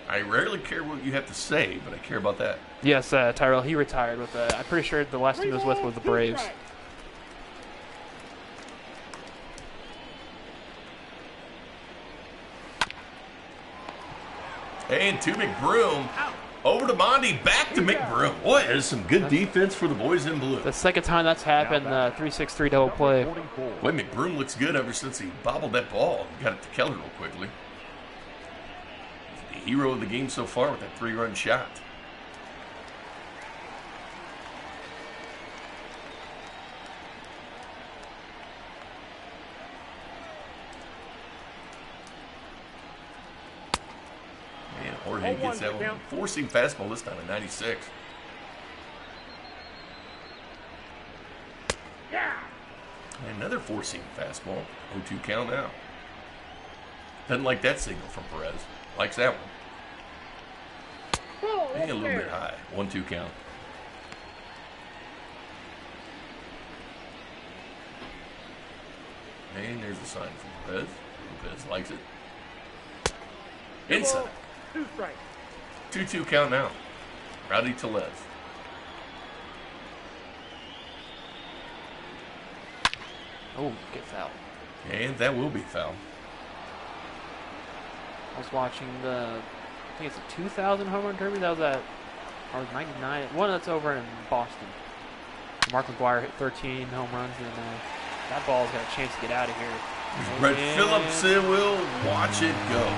I rarely care what you have to say, but I care about that. Yes, Tyrell, he retired with I'm pretty sure the last team he was with was the Braves. And to McBroom. Over to Mondi, back to McBroom. Boy, there's some good defense for the boys in blue. The second time that's happened, 3-6-3 double play. Boy, McBroom looks good ever since he bobbled that ball and got it to Keller real quickly. He's the hero of the game so far with that 3-run shot. Man, Jorge gets that one. 4-seam fastball this time at 96. And another 4-seam fastball. 0-2 count now. Doesn't like that signal from Perez. Likes that one. And a little bit high. 1-2 count. And there's the sign from Perez. Perez likes it. Inside. 2 strikes. 2-2 count now. Rowdy Tellez. Oh, get foul. And that will be foul. I was watching I think it's a 2000 home run derby. That was at, or 99. One that's over in Boston. Mark McGwire hit 13 home runs, and that ball's got a chance to get out of here. Brett Phillips will watch it go.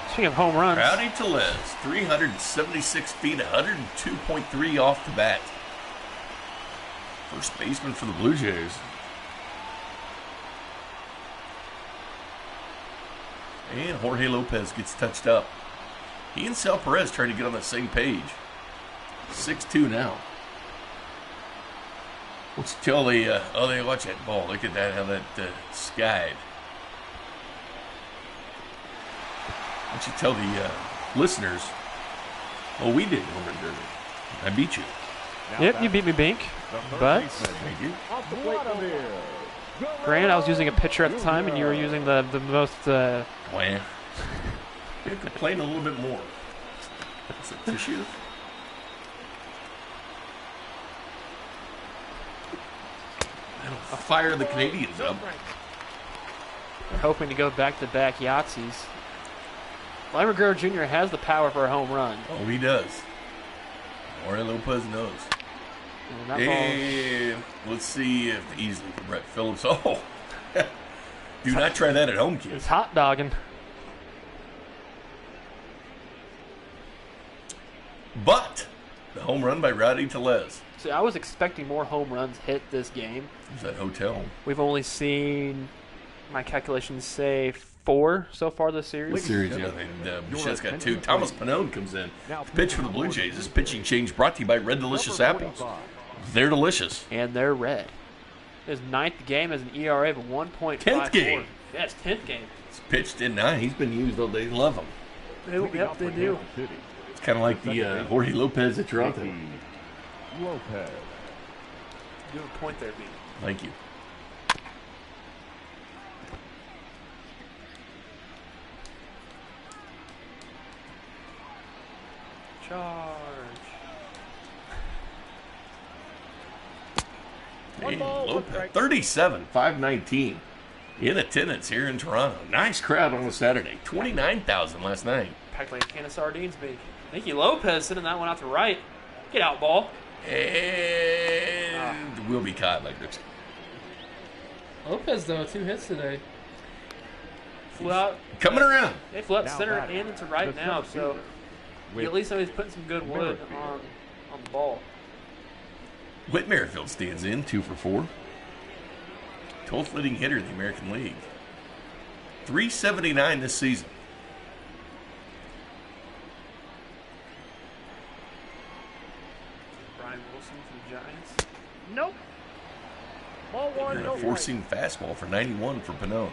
Speaking of home runs. Rowdy Tellez, 376 feet, 102.3 off the bat. First baseman for the Blue Jays. And Jorge Lopez gets touched up. He and Sal Perez trying to get on the same page. 6-2 now. Let's tell the, they watch that ball. Look at that, how that skied. Why don't you tell the listeners, we did home run derby. I beat you. Yep, you beat me, Bink. But, Thank you. granted, I was using a pitcher at the time, and you were using the most... Well, you complain a little bit more. Is it tissue? That'll fire the Canadians up. We're hoping to go back-to-back Yahtzees. Vladimir Guerrero Jr. has the power for a home run. Oh, he does. Jorge Lopez knows. And that And let's see if easily for Brett Phillips. Oh, do not try that at home, ball kids. is hot dogging. But the home run by Rowdy Tellez. See, I was expecting more home runs hit this game. Who's that hotel? We've only seen, my calculations say, 4 so far this series. Series, yeah. Bichette's got 2. Thomas Pannone comes in to pitch for the Blue Jays. This pitching change brought to you by Red Delicious Apples. They're delicious. And they're red. His 9th game has an ERA of 1.54. 10th game. Yes, 10th game. He's pitched in 9. He's been used all day. Love him. Yep, they do. It's kind of like the Jorge Lopez at Toronto. Lopez. You have a point there, B. Thank you. Charge. Hey, Lopez, 37, 519 in attendance here in Toronto. Nice crowd on a Saturday. 29,000 last night. Packed like a can of sardines, B. Nicky Lopez sending that one out to right. Get out, ball. And will be caught like this. Lopez, though, 2 hits today. Flew out. Coming around. They flew out center and into right now, so you at least know he's putting some good wood on the ball. Whit Merrifield stands in, 2 for 4. 12th leading hitter in the American League. 379 this season. Brian Wilson from the Giants. Nope. Ball one, And no a four-seam fastball for 91 for Pannone.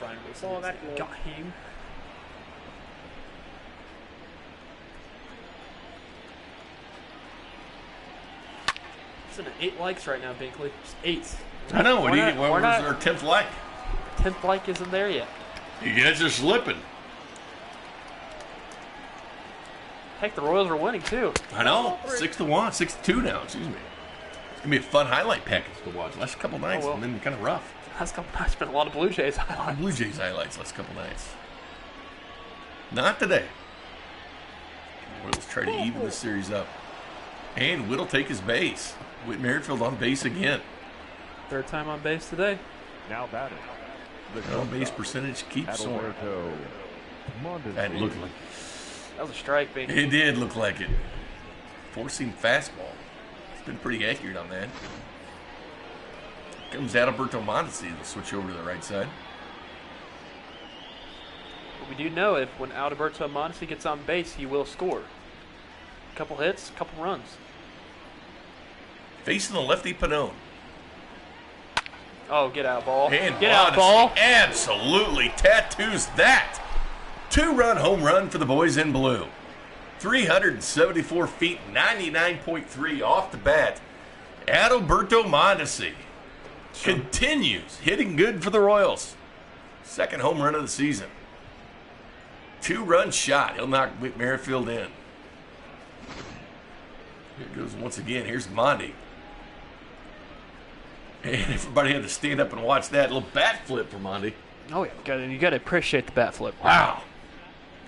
Brian Wilson. Oh, that low. Got him. It's at 8 likes right now, Binkley. Just 8. I know. We're not- we're Where's not- our 10th like? 10th like isn't there yet. You guys are slipping. Heck, the Royals are winning too. I know. 6-1, 6-2 now. Excuse me. It's gonna be a fun highlight package to watch. Last couple nights, well. and then kind of rough. Last couple nights been a lot of Blue Jays highlights. Blue Jays highlights last couple nights. Not today. Royals try to even this series up, and Whit will take his base. Whit Merrifield on base again. 3rd time on base today. Now batting. The On base percentage keeps soaring. Adalberto Mondesi. That looked like That was a strike, Binkley. it did look like it. Four-seam fastball. It's been pretty accurate on that. Comes Adalberto Mondesi to switch over to the right side. But we do know if when Adalberto Mondesi gets on base, he will score. Couple hits, couple runs. Facing the lefty Pannone. Oh, get out, ball. And Get out, Mondesi ball. absolutely tattoos that. 2-run home run for the boys in blue. 374 feet, 99.3 off the bat. Adalberto Mondesi continues hitting good for the Royals. 2nd home run of the season. 2-run shot. He'll knock Whit Merrifield in. Here it goes once again. Here's Mondi. And everybody had to stand up and watch that little bat flip for Mondi. Oh, yeah. You got to appreciate the bat flip. Wow.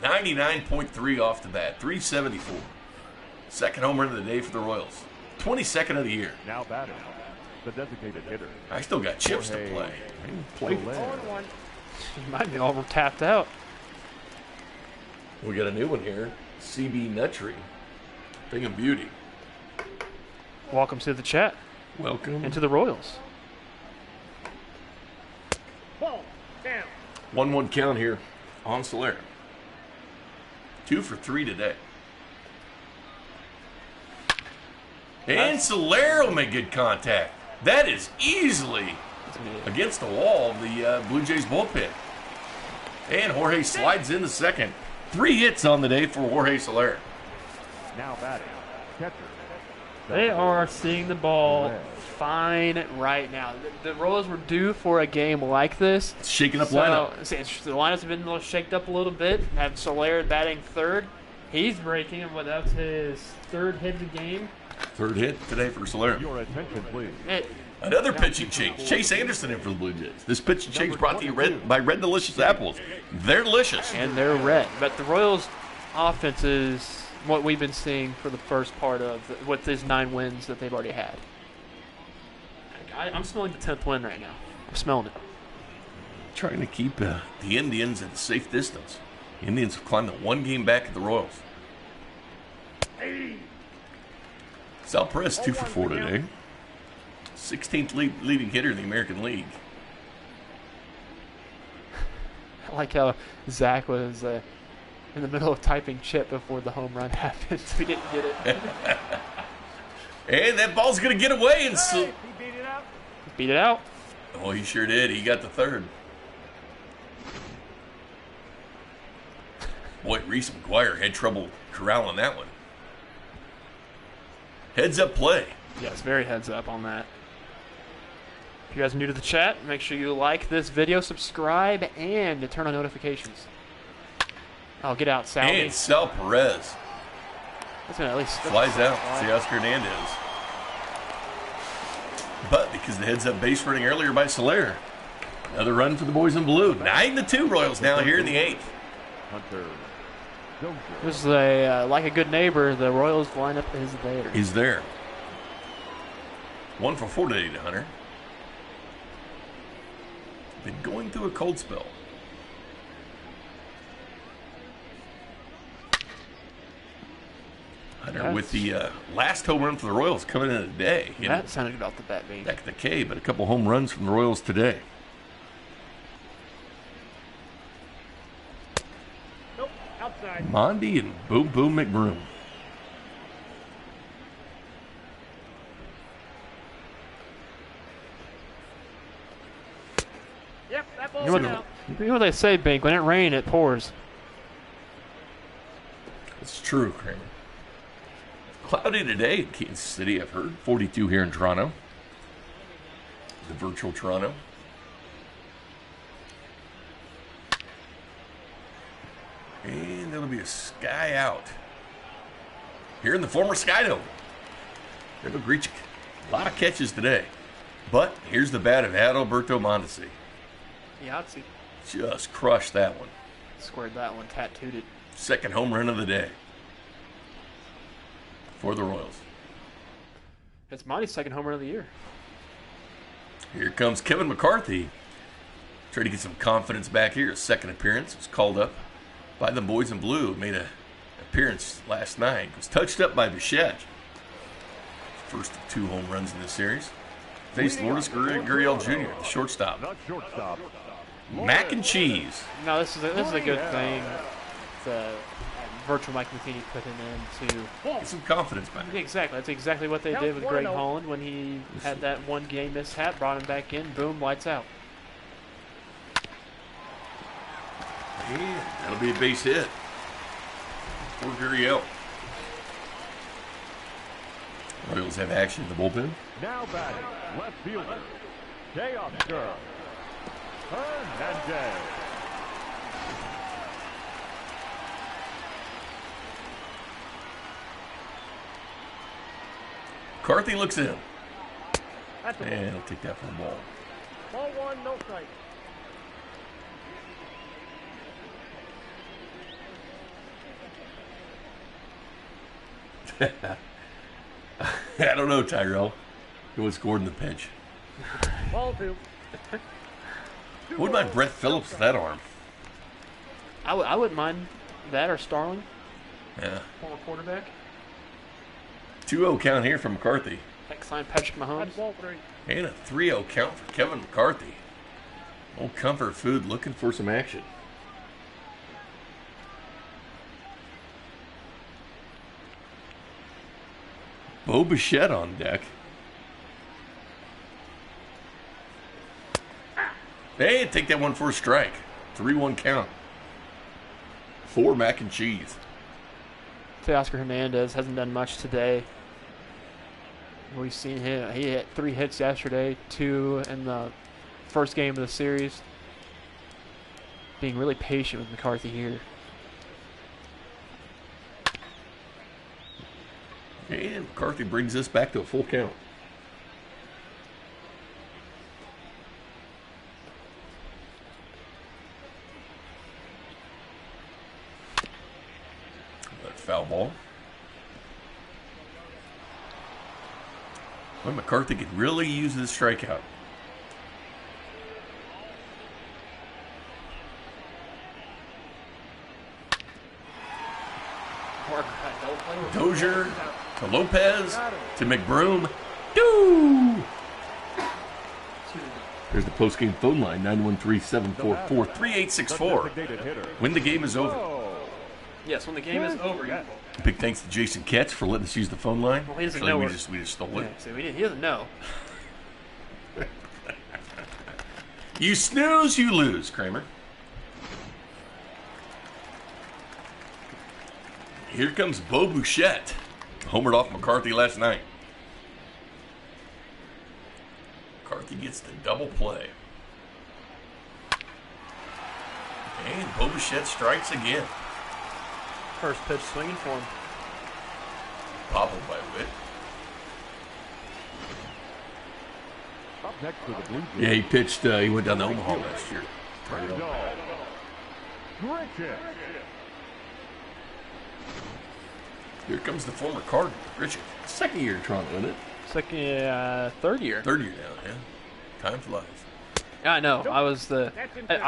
99.3 off the bat. 374. 2nd home run of the day for the Royals. 22nd of the year. Now batting, the designated hitter. I still got chips to play. Soler. He might be all tapped out. We got a new one here. CB Nutry. Thing of beauty. Welcome to the chat Welcome. and to the Royals. Ball. Down. 1-1 count here on Soler. 2 for 3 today. And Soler will make good contact. That is easily against the wall of the Blue Jays bullpen. And Jorge slides in the second. 3 hits on the day for Jorge Soler. Now batting, catcher. They are seeing the ball fine right now. The Royals were due for a game like this. It's shaking up lineup. The lineups have been a little shaked up a little bit. Have Soler batting third. He's breaking him. That's his 3rd hit of the game. 3rd hit today for Soler. Your attention, please. Another pitching change. Chase Anderson in for the Blue Jays. This pitching change brought to you by Red Delicious Apples. They're delicious. And they're red. But the Royals' offense is what we've been seeing for the first part of with these 9 wins that they've already had. I'm smelling the 10th win right now. I'm smelling it. Trying to keep the Indians at a safe distance. Indians have climbed the 1 game back at the Royals. Sal Perez 2 for 4 today. 16th leading hitter in the American League. I like how Zach was in the middle of typing chip before the home run happened. We didn't get it. And that ball's going to get away. And He beat it out. Beat it out. oh, he sure did. He got the 3rd. Boy, Reese McGuire had trouble corralling that one. Heads up play. Yes, very heads up on that. If you guys are new to the chat, make sure you like this video, subscribe, and turn on notifications. Oh, get out, Sal. And Sal Perez That's gonna at least flies out. See Oscar Hernandez. But because the heads up base running earlier by Soler, another run for the boys in blue. 9-2 Royals now here in the 8th. Hunter. Dozier. This is a like a good neighbor. The Royals lineup is there. He's there. 1 for 4 today to Hunter. Been going through a cold spell. Hunter with the last home run for the Royals coming in today. That sounded about the bat being. Back in the K, but a couple home runs from the Royals today. Nope. Outside. Mondi and Boom Boom McBroom. Yep, that ball's You know, out. you know what they say, Bink? When it rains, it pours. It's true, Kramer. Cloudy today in Kansas City, I've heard. 42 here in Toronto. The virtual Toronto. And there'll be a sky out. Here in the former Sky Dome. There'll greet you. A lot of catches today. But here's the bat of Adalberto Mondesi. Yahtzee. Just crushed that one. Squared that one, tattooed it. 2nd home run of the day for the Royals. It's Monty's 2nd home run of the year. Here comes Kevin McCarthy. Trying to get some confidence back here. His 2nd appearance was called up by the boys in blue. Made an appearance last night. Was touched up by Bichette. First of 2 home runs in this series. Faced Lourdes Gurriel Jr., the shortstop. Not shortstop. Mac and cheese. No, this is a good thing. The virtual Mike Matheny put him in to Get some confidence back. exactly. That's exactly what they did with Greg Holland when he had that 1 game mishap. Brought him back in. Boom, lights out. And that'll be a base hit for Gurriel. Royals have action in the bullpen. Now batting, left fielder, Teoscar Hernandez. McCarthy looks in. That's a ball. And he'll take that for the ball. Ball 1, no strike. I don't know, Tyrell. Who was scored in the pitch? Ball 2. Wouldn't mind Brett Phillips with that arm. I wouldn't mind that or Starling, Yeah. former quarterback. 2-0 count here from McCarthy. Thanks, sign Patrick Mahomes. That's ball 3. And a 3-0 count for Kevin McCarthy. Old Comfort Food looking for some action. Bo Bichette on deck. Hey, take that one for a strike. 3-1 count. 4 mac and cheese. Teoscar Hernandez hasn't done much today. We've seen him. He hit 3 hits yesterday, 2 in the first game of the series. Being really patient with McCarthy here. And McCarthy brings this back to a full count. That foul ball. Well, McCarthy could really use this strikeout. Dozier to Lopez to McBroom. Doo! There's the postgame phone line, 913-744-3864. When the game is over. Yes, when the game is over. Yeah. Big thanks to Jason Ketch for letting us use the phone line. Well, he doesn't Actually, know we just stole it. Yeah, so he doesn't know. You snooze, you lose, Kramer. Here comes Bo Bichette. Homered off McCarthy last night. McCarthy gets the double play. And Bo Bichette strikes again. First pitch swinging for him. Bobbled by Whit. Up next for the Blue Jays. Yeah, he pitched, he went down to Omaha last year. Grichuk. Here comes the former Cardinal, Richard. Second year in Toronto, isn't it? Third year. Third year now, yeah. Time flies. Yeah, I know.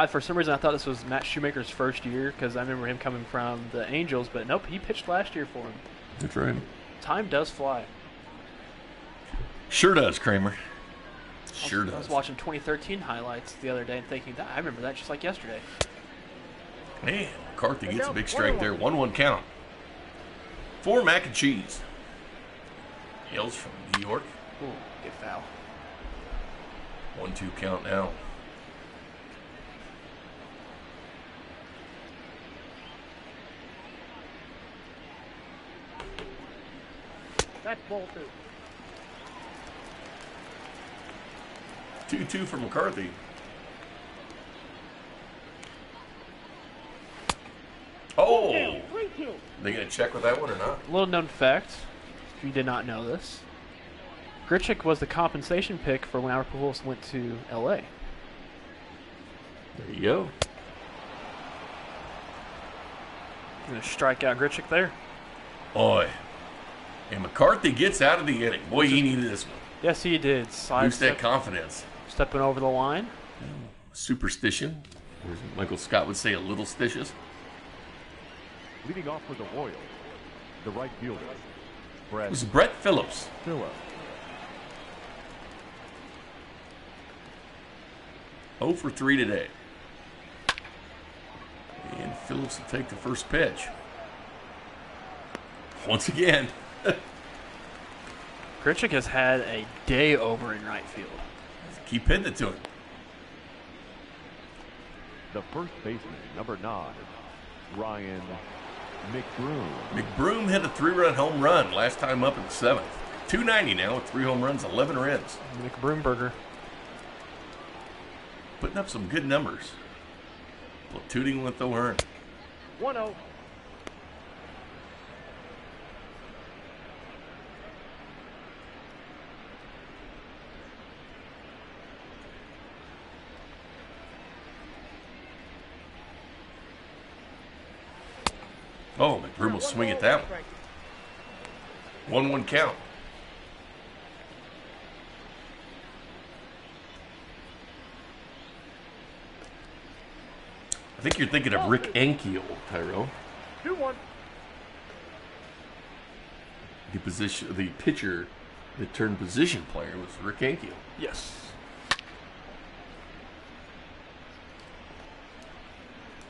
For some reason, I thought this was Matt Shoemaker's first year because I remember him coming from the Angels, but nope, he pitched last year for him. That's right. Time does fly. Sure does, Kramer. Sure I was does. watching 2013 highlights the other day and thinking, I remember that just like yesterday. Man, McCarthy gets a big strike there. 1-1 count. 4 mac and cheese. Hails from New York. Ooh, good foul. 1-2 count now. That's ball 2. 2-2 for McCarthy. Oh! 3-2. They gonna check with that one or not? Little known fact, if you did not know this, Grichuk was the compensation pick for when Albert Pujols went to L.A. There you go. Gonna strike out Grichuk there. Boy. And McCarthy gets out of the inning. Boy, he needed this one. Yes, he did. Boost that confidence. Stepping over the line. Superstition. Or as Michael Scott would say, a little stitious. Leading off for the Royals, the right fielder, It was Brett Phillips. Phillips. 0 for 3 today. And Phillips will take the first pitch. Once again. Grichuk has had a day over in right field. Keep hitting it to him. The first baseman, number 9, Ryan McBroom. McBroom hit a 3-run home run last time up in the 7th. 290 now with 3 home runs, 11 runs. McBroomberger. Putting up some good numbers. Platooning with the earn. 1-0. Oh, McBroom will swing at that one. 1-1 count. think you're thinking of Rick Ankiel, Tyrell. 2-1. The pitcher that turned position player was Rick Ankiel. Yes.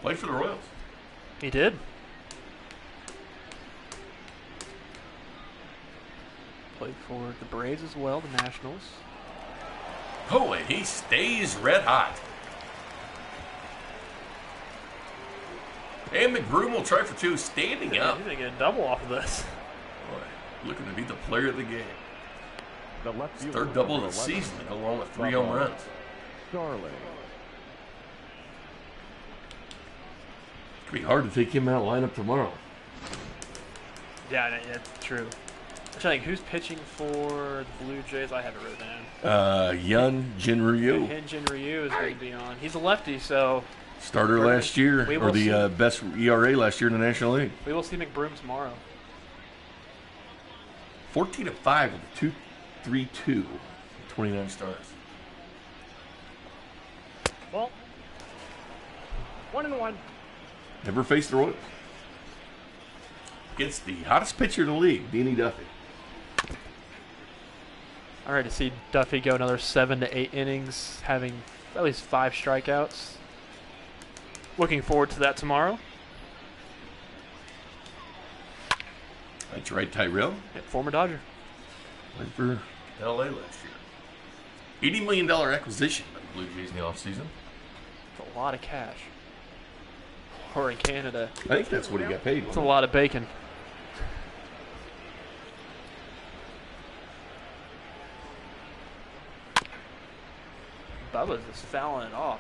Played for the Royals. He did. Played for the Braves as well, the Nationals. Oh, and he stays red hot. And McBroom will try for 2, standing up. He's going to get a double off of this. Boy, looking to be the player of the game. The left His fielder, third double of number the 11, season to go along with 3 home runs. Starling. It'll be hard to take him out of lineup tomorrow. Yeah, that's true. I'm trying to think, who's pitching for the Blue Jays? I have it written down. Yun Jin Ryu. Hyun Jin Ryu is going to be on. He's a lefty, so Starter last year, we or will the see. best ERA last year in the National League. we will see McBroom tomorrow. 14-5 with a 2.32, 29 stars. Ball. 1-1. Never faced the Royals. Against the hottest pitcher in the league, Danny Duffy. All right, to see Duffy go another 7 to 8 innings, having at least 5 strikeouts. Looking forward to that tomorrow. That's right, Tyrell. Yeah, former Dodger. Played for L.A. last year. $80 million acquisition by the Blue Jays in the offseason. It's a lot of cash. Or in Canada, I think that's what he got paid. it's a lot of bacon. Bubba's just fouling it off.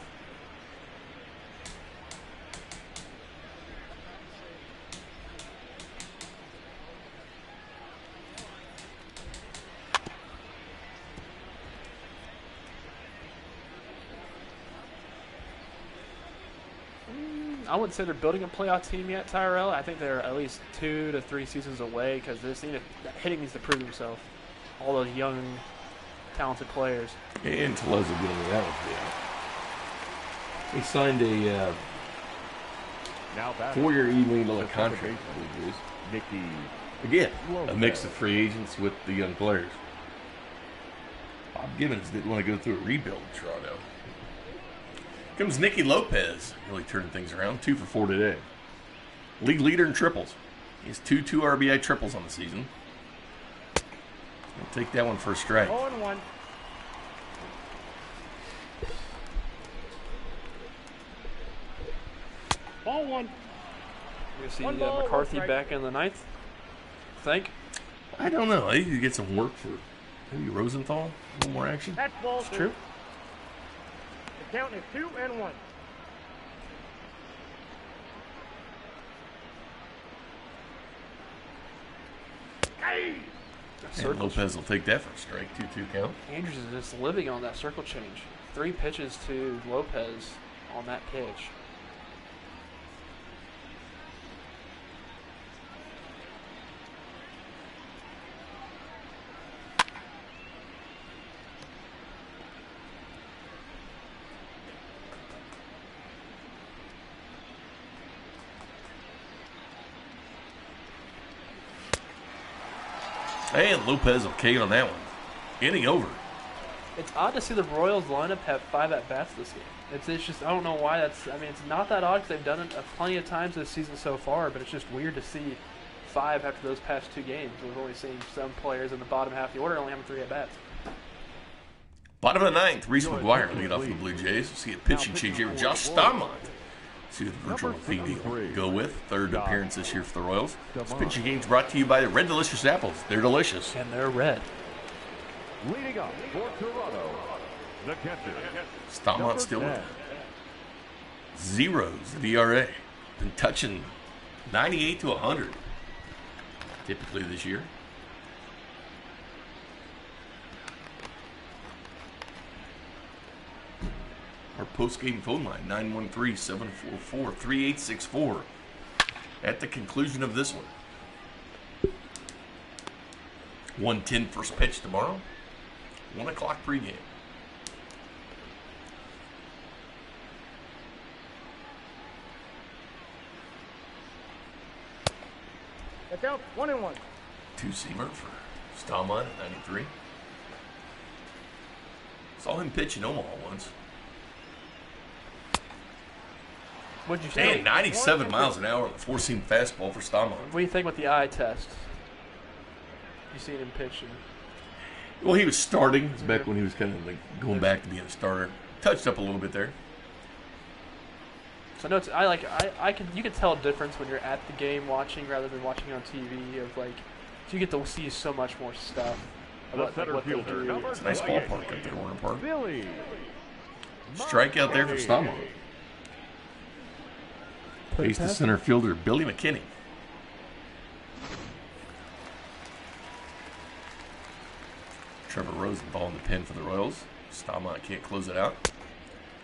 I wouldn't say they're building a playoff team yet, Tyrell. I think they're at least 2 to 3 seasons away because hitting needs to prove himself. All those young, talented players. And Teleza getting it out. He signed a Now batting, 4-year, $80 million the contract second with the Blue Jays. Nicky Again, a Lopez. mix of free agents with the young players. Bob Gibbons didn't want to go through a rebuild in Toronto. Comes Nicky Lopez, really turning things around. 2 for 4 today. League leader in triples. He has 2 RBI triples on the season. He'll take that one for a strike. 0-1. Ball 1. You see One ball, McCarthy one strike. back in the ninth? Think? I don't know. I think he get some work for maybe Rosenthal. A little more action. That's ball It's 2. true. The count is 2-1. And Lopez will take that for a strike. 2-2 count. Andrews is just living on that circle change. 3 pitches to Lopez on that pitch. And Lopez will K on that one. Inning over. It's odd to see the Royals lineup have 5 at-bats this game. It's just, I don't know why that's, I mean, it's not that odd because they've done it plenty of times this season so far, but it's just weird to see 5 after those past 2 games. We've only seen some players in the bottom half of the order only having 3 at-bats. Bottom of the ninth, Reese McGuire lead off for the Blue Jays. We'll see a pitching change here with Josh Staumont. See what the virtual fee deal go with. 3rd appearance this year for the Royals. This pitching game's brought to you by the Red Delicious Apples. They're delicious. And they're red. leading up for Toronto, the catcher. Staumont still with 0s of ERA. Been touching 98 to 100 typically this year. Our post-game phone line, 913-744-3864. At the conclusion of this one. 1:10 first pitch tomorrow. 1 o'clock pregame. The count 1-1. Two-seamer for Stallman at 93. Saw him pitch in Omaha once. What'd you say? Man, 97 miles an hour on the four-seam fastball for Stallman. What do you think with the eye test? You seen him pitching? Well, he was starting. It's back when he was kind of like going back to being a starter. Touched up a little bit there. So no, you can tell a difference when you're at the game watching rather than watching on TV. Of like, so you get to see so much more stuff. What they do. It's a nice ballpark up there, Warner Park. Billy. Strikeout there for Stallman. Face the center fielder, Billy McKinney. Trevor Rosenthal in the pen for the Royals. Stallman can't close it out.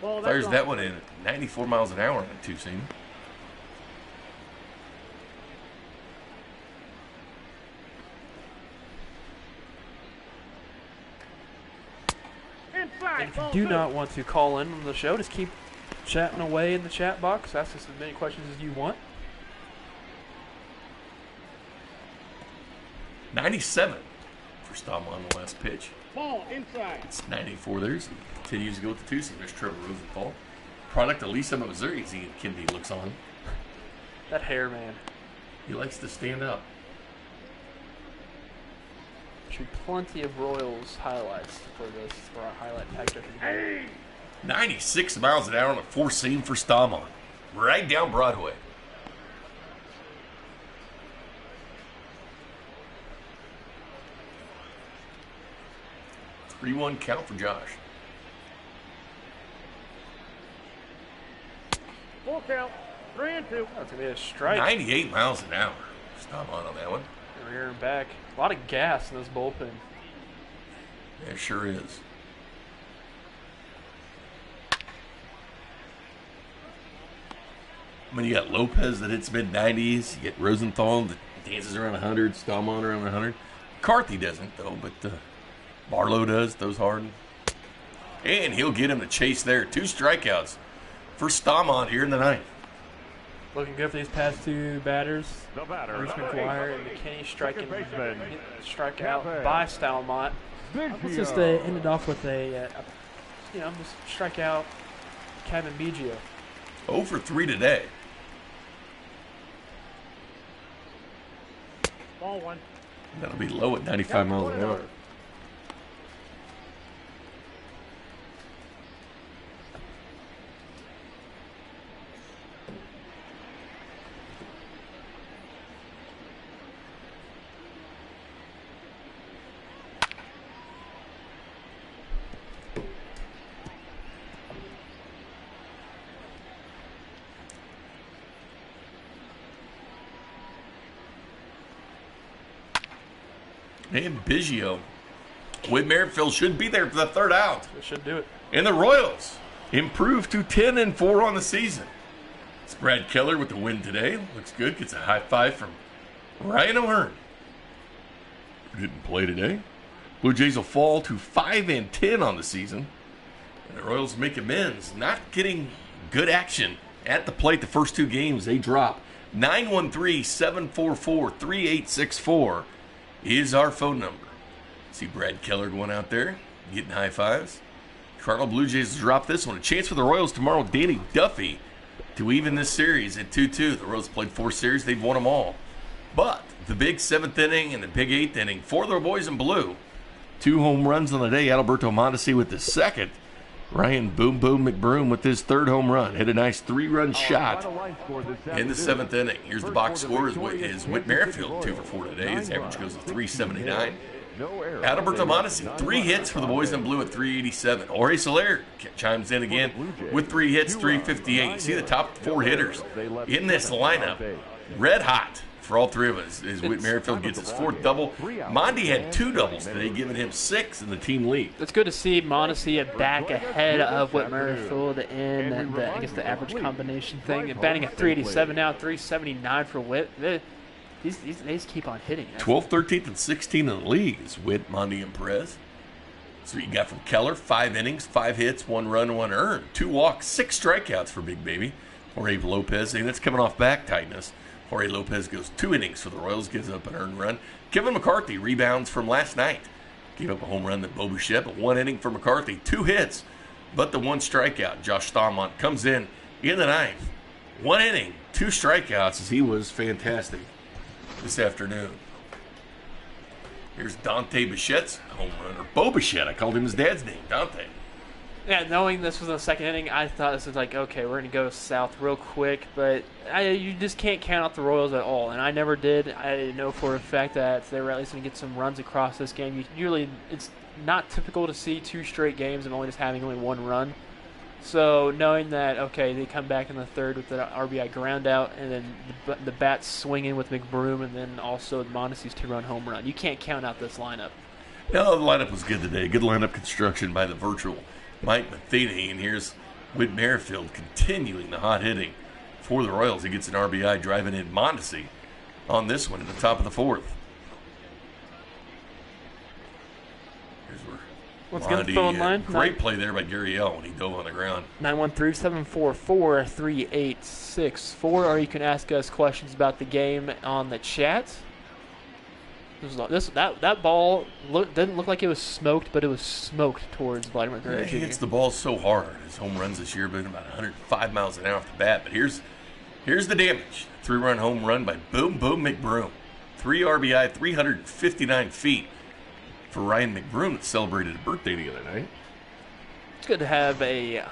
Fires that one in at 94 miles an hour on a two-seam. If you do not want to call in on the show, just keep chatting away in the chat box. Ask us as many questions as you want. 97 for Stallman on the last pitch. Ball inside. It's 94 there. So he continues to go with the two-seam. There's Trevor Rosenthal. Product of Lisa, Missouri. See Kennedy looks on. That hair, man. He likes to stand up. Should be plenty of Royals highlights for our highlight package. 96 miles an hour on a four-seam for Stallman. Right down Broadway. Three-one count for Josh. Full count. 3-2. That's going to be a strike. 98 miles an hour. Stallman on that one. Rear and back. A lot of gas in this bullpen. Yeah, it sure is. I mean, you got Lopez that hits mid-90s. You get Rosenthal that dances around 100. Stallman around 100. McCarthy doesn't, though, but Barlow does. Throws hard. And he'll get him to chase there. 2 strikeouts for Stallman here in the ninth. Looking good for these past two batters. The batter. Bruce McGuire and McKinney strike out Cafe. by Stallman. Let's just end it off with a just strike out Kevin Biggio. 0 for 3 today. Ball 1. That'll be low at 95 miles an hour. And Biggio with Merrifield should be there for the third out. They should do it. And the Royals improve to 10-4 on the season. It's Brad Keller with the win today. Looks good. Gets a high five from Ryan O'Hearn, who didn't play today. Blue Jays will fall to 5-10 on the season. And the Royals make amends. Not getting good action at the plate the first 2 games. They drop. 913-744-3864 is our phone number. See Brad Keller going out there, getting high fives. Cardinal Blue Jays drop this one. A chance for the Royals tomorrow. Danny Duffy to even this series at 2-2. The Royals played 4 series. They've won them all. But the big 7th inning and the big 8th inning for the boys in blue. 2 home runs on the day. Adalberto Mondesi with the second. Ryan Boom Boom McBroom with his 3rd home run. Hit a nice 3-run shot in the 7th inning. Here's the box score is Whit Merrifield, 2 for 4 today. His average goes to 379. Adalberto Mondesi, 3 hits for the boys in blue at 387. Jorge Soler chimes in again with 3 hits, 358. You see the top 4 hitters in this lineup. Red hot for all 3 of us as Whit Merrifield gets his 4th double. Mondi had 2 doubles today, giving him 6 in the team lead. It's good to see Mondesi back ahead of Whit Merrifield in the average combination thing. And batting at 387 now, 379 for Whit. They just keep on hitting. 12th, 13th, and 16th in the league is Whit, Mondi, and Perez. So you got from Keller, 5 innings, 5 hits, 1 run, 1 earned, 2 walks, 6 strikeouts for Big Baby. Or Abe Lopez, and that's coming off back tightness. Jorge Lopez goes 2 innings for the Royals, gives up an earned run. Kevin McCarthy rebounds from last night. Gave up a home run to Bo Bichette, but 1 inning for McCarthy, 2 hits, but the 1 strikeout. Josh Staumont comes in the 9th. 1 inning, 2 strikeouts, as he was fantastic this afternoon. Here's Dante Bichette's home run, or Bo Bichette. I called him his dad's name, Dante. Yeah, knowing this was the 2nd inning, I thought this was like, okay, we're going to go south real quick, but you just can't count out the Royals at all, and I never did. I know for a fact that they were at least going to get some runs across this game. It's not typical to see 2 straight games of having only 1 run. So knowing that, okay, they come back in the 3rd with the RBI ground out, and then the bats swinging with McBroom, and then also Mondesi's 2-run home run. You can't count out this lineup. No, the lineup was good today. Good lineup construction by the virtual Mike Matheny, and here's Whit Merrifield continuing the hot hitting for the Royals. He gets an RBI driving in Mondesi on this one at the top of the 4th. Here's where Let's get the phone line. Great play there by Gary L. when he dove on the ground. 913-744-3864, or you can ask us questions about the game on the chat. That ball didn't look like it was smoked, but it was smoked towards Vladimir Guerrero. He hits the ball so hard. His home runs this year have been about 105 miles an hour off the bat. But here's the damage. 3-run home run by Boom Boom McBroom. 3 RBI, 359 feet for Ryan McBroom that celebrated a birthday the other night. It's good to have a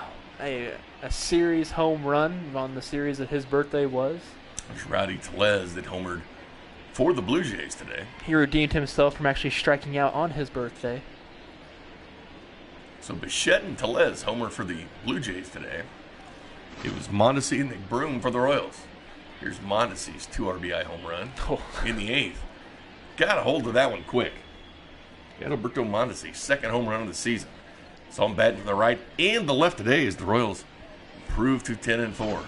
series home run on the series that his birthday was. There's Rowdy Tellez that homered for the Blue Jays today. He redeemed himself from actually striking out on his birthday. So Bichette and Tellez homer for the Blue Jays today. It was Mondesi and McBroom for the Royals. Here's Mondesi's 2 RBI home run in the 8th. Got a hold of that one quick. Alberto Mondesi, 2nd home run of the season. Saw him batting from the right and the left today as the Royals improved to 10-4.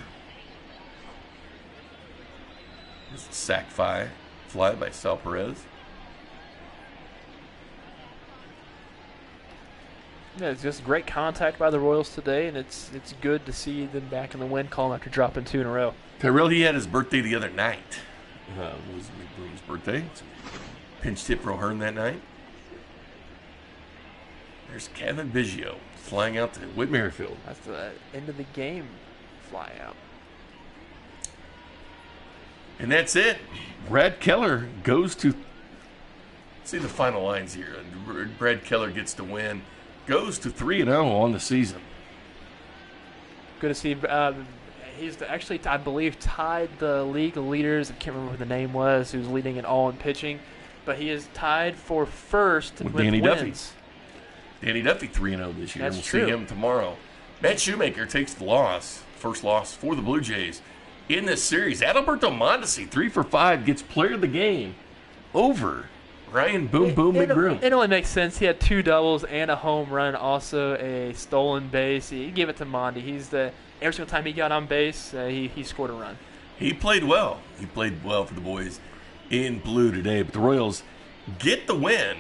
Here's the sac fly by Sal Perez. Yeah, it's just great contact by the Royals today, and it's good to see them back in the win column after dropping 2 in a row. Tyrell, he had his birthday the other night. It was McBroom's birthday. Pinch hit for O'Hearn that night. There's Kevin Biggio flying out to Whit Merrifield. That's the end of the game fly out. And that's it. Brad Keller goes to... See the final lines here. Brad Keller gets the win. Goes to 3-0 on the season. Good to see. He's actually, I believe, tied the league leaders. I can't remember who the name was, who's leading it all in pitching. But he is tied for first with Danny wins. Duffy. Danny Duffy 3-0 this year. That's we'll true. see him tomorrow. Matt Shoemaker takes the loss. First loss for the Blue Jays in this series. Adalberto Mondesi, 3 for 5, gets player of the game over Ryan Boom Boom McBroom. It only makes sense. He had 2 doubles and a home run, also a stolen base. He gave it to Mondi. Every single time he got on base, he scored a run. He played well. He played well for the boys in blue today. But the Royals get the win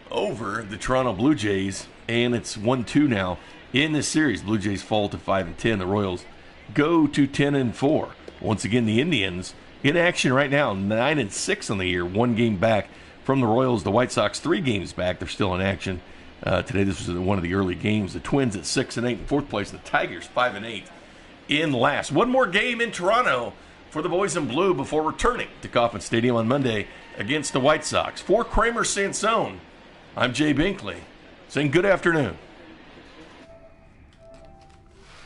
over the Toronto Blue Jays, and it's 1-2 now in this series. Blue Jays fall to 5-10. The Royals go to 10-4. Once again, the Indians in action right now, 9-6 on the year, 1 game back from the Royals. The White Sox 3 games back. They're still in action. Today, this was one of the early games. The Twins at 6-8 in 4th place. The Tigers 5-8 in last. One more game in Toronto for the boys in blue before returning to Kauffman Stadium on Monday against the White Sox. For Kramer Sansone, I'm Jay Binkley saying good afternoon.